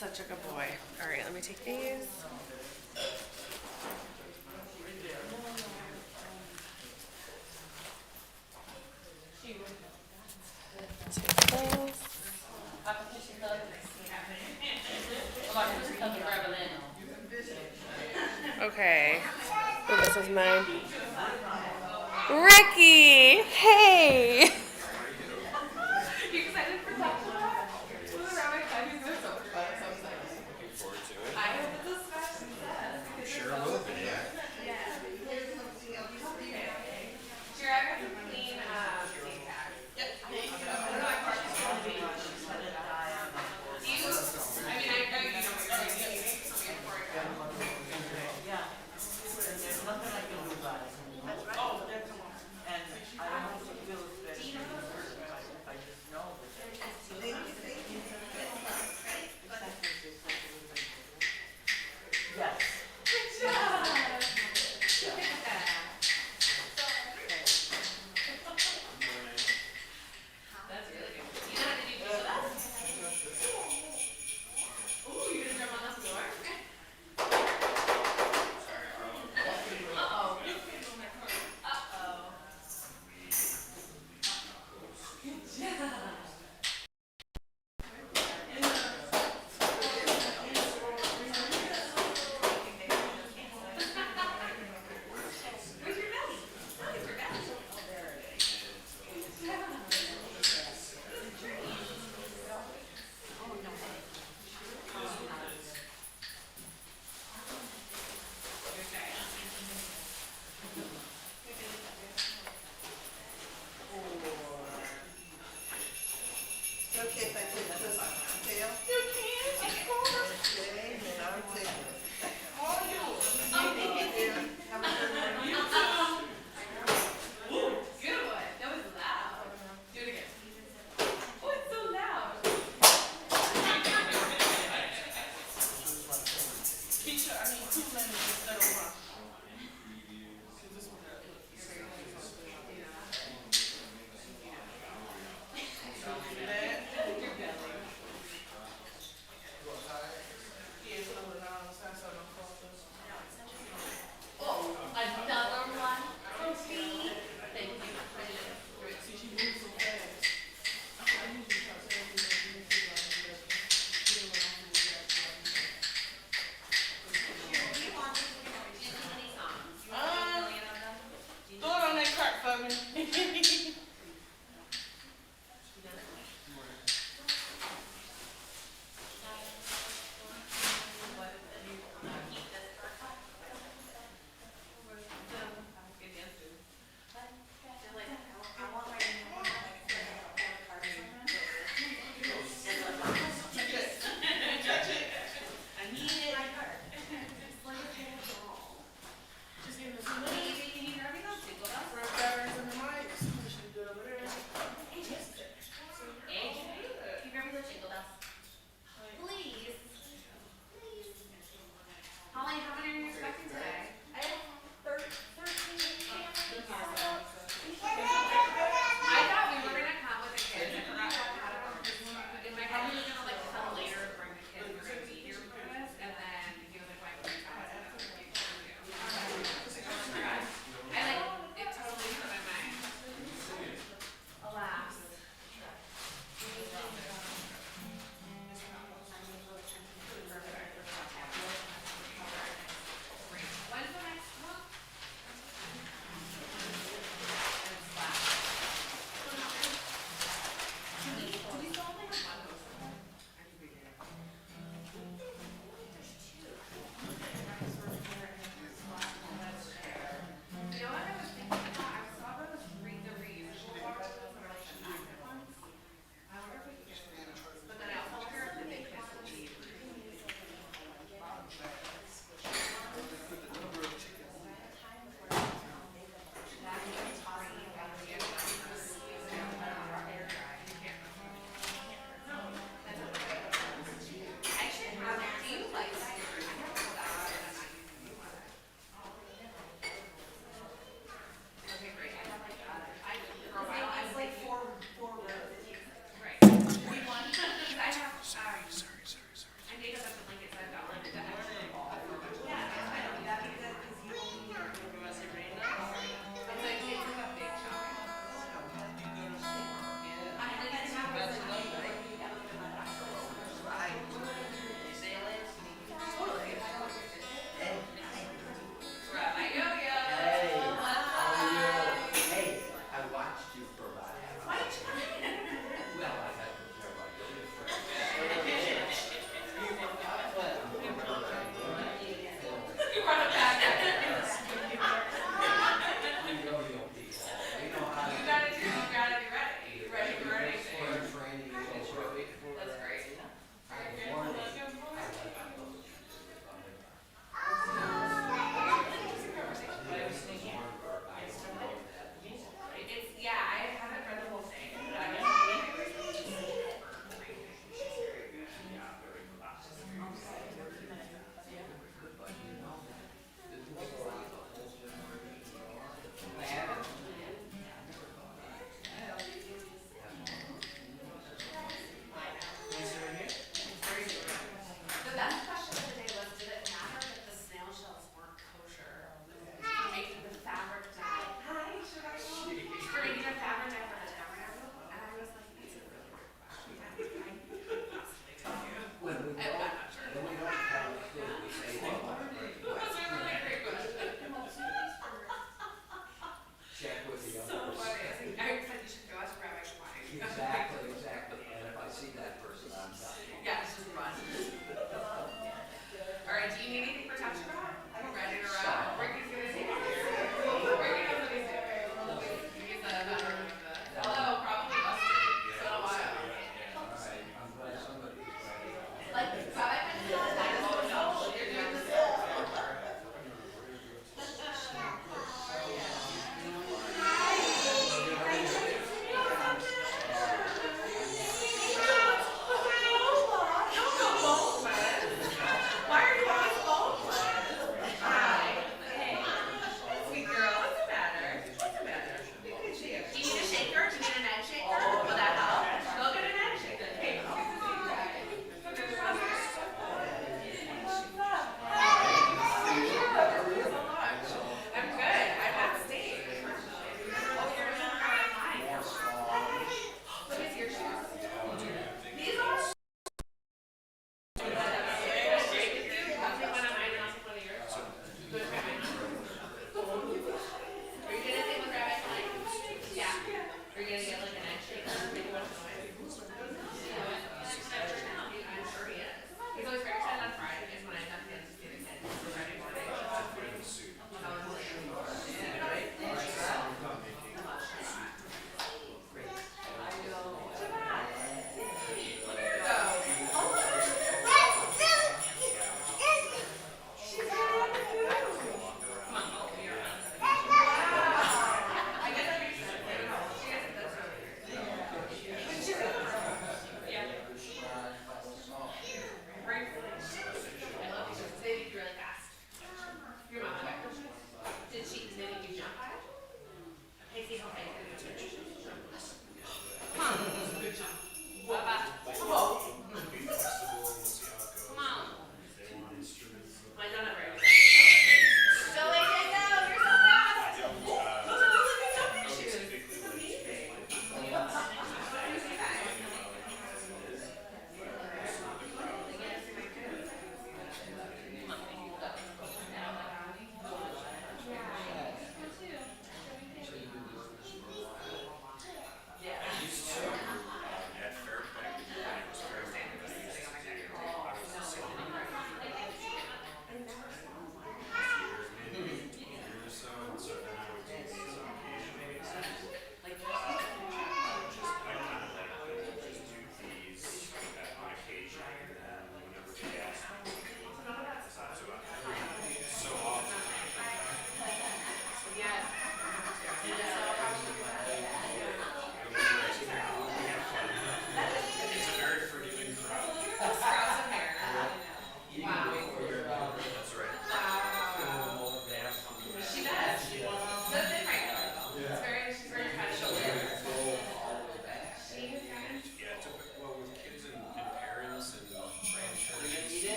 Such a good boy. All right, let me take these. Take those. Okay. Oh, this is mine. Ricky! Hey!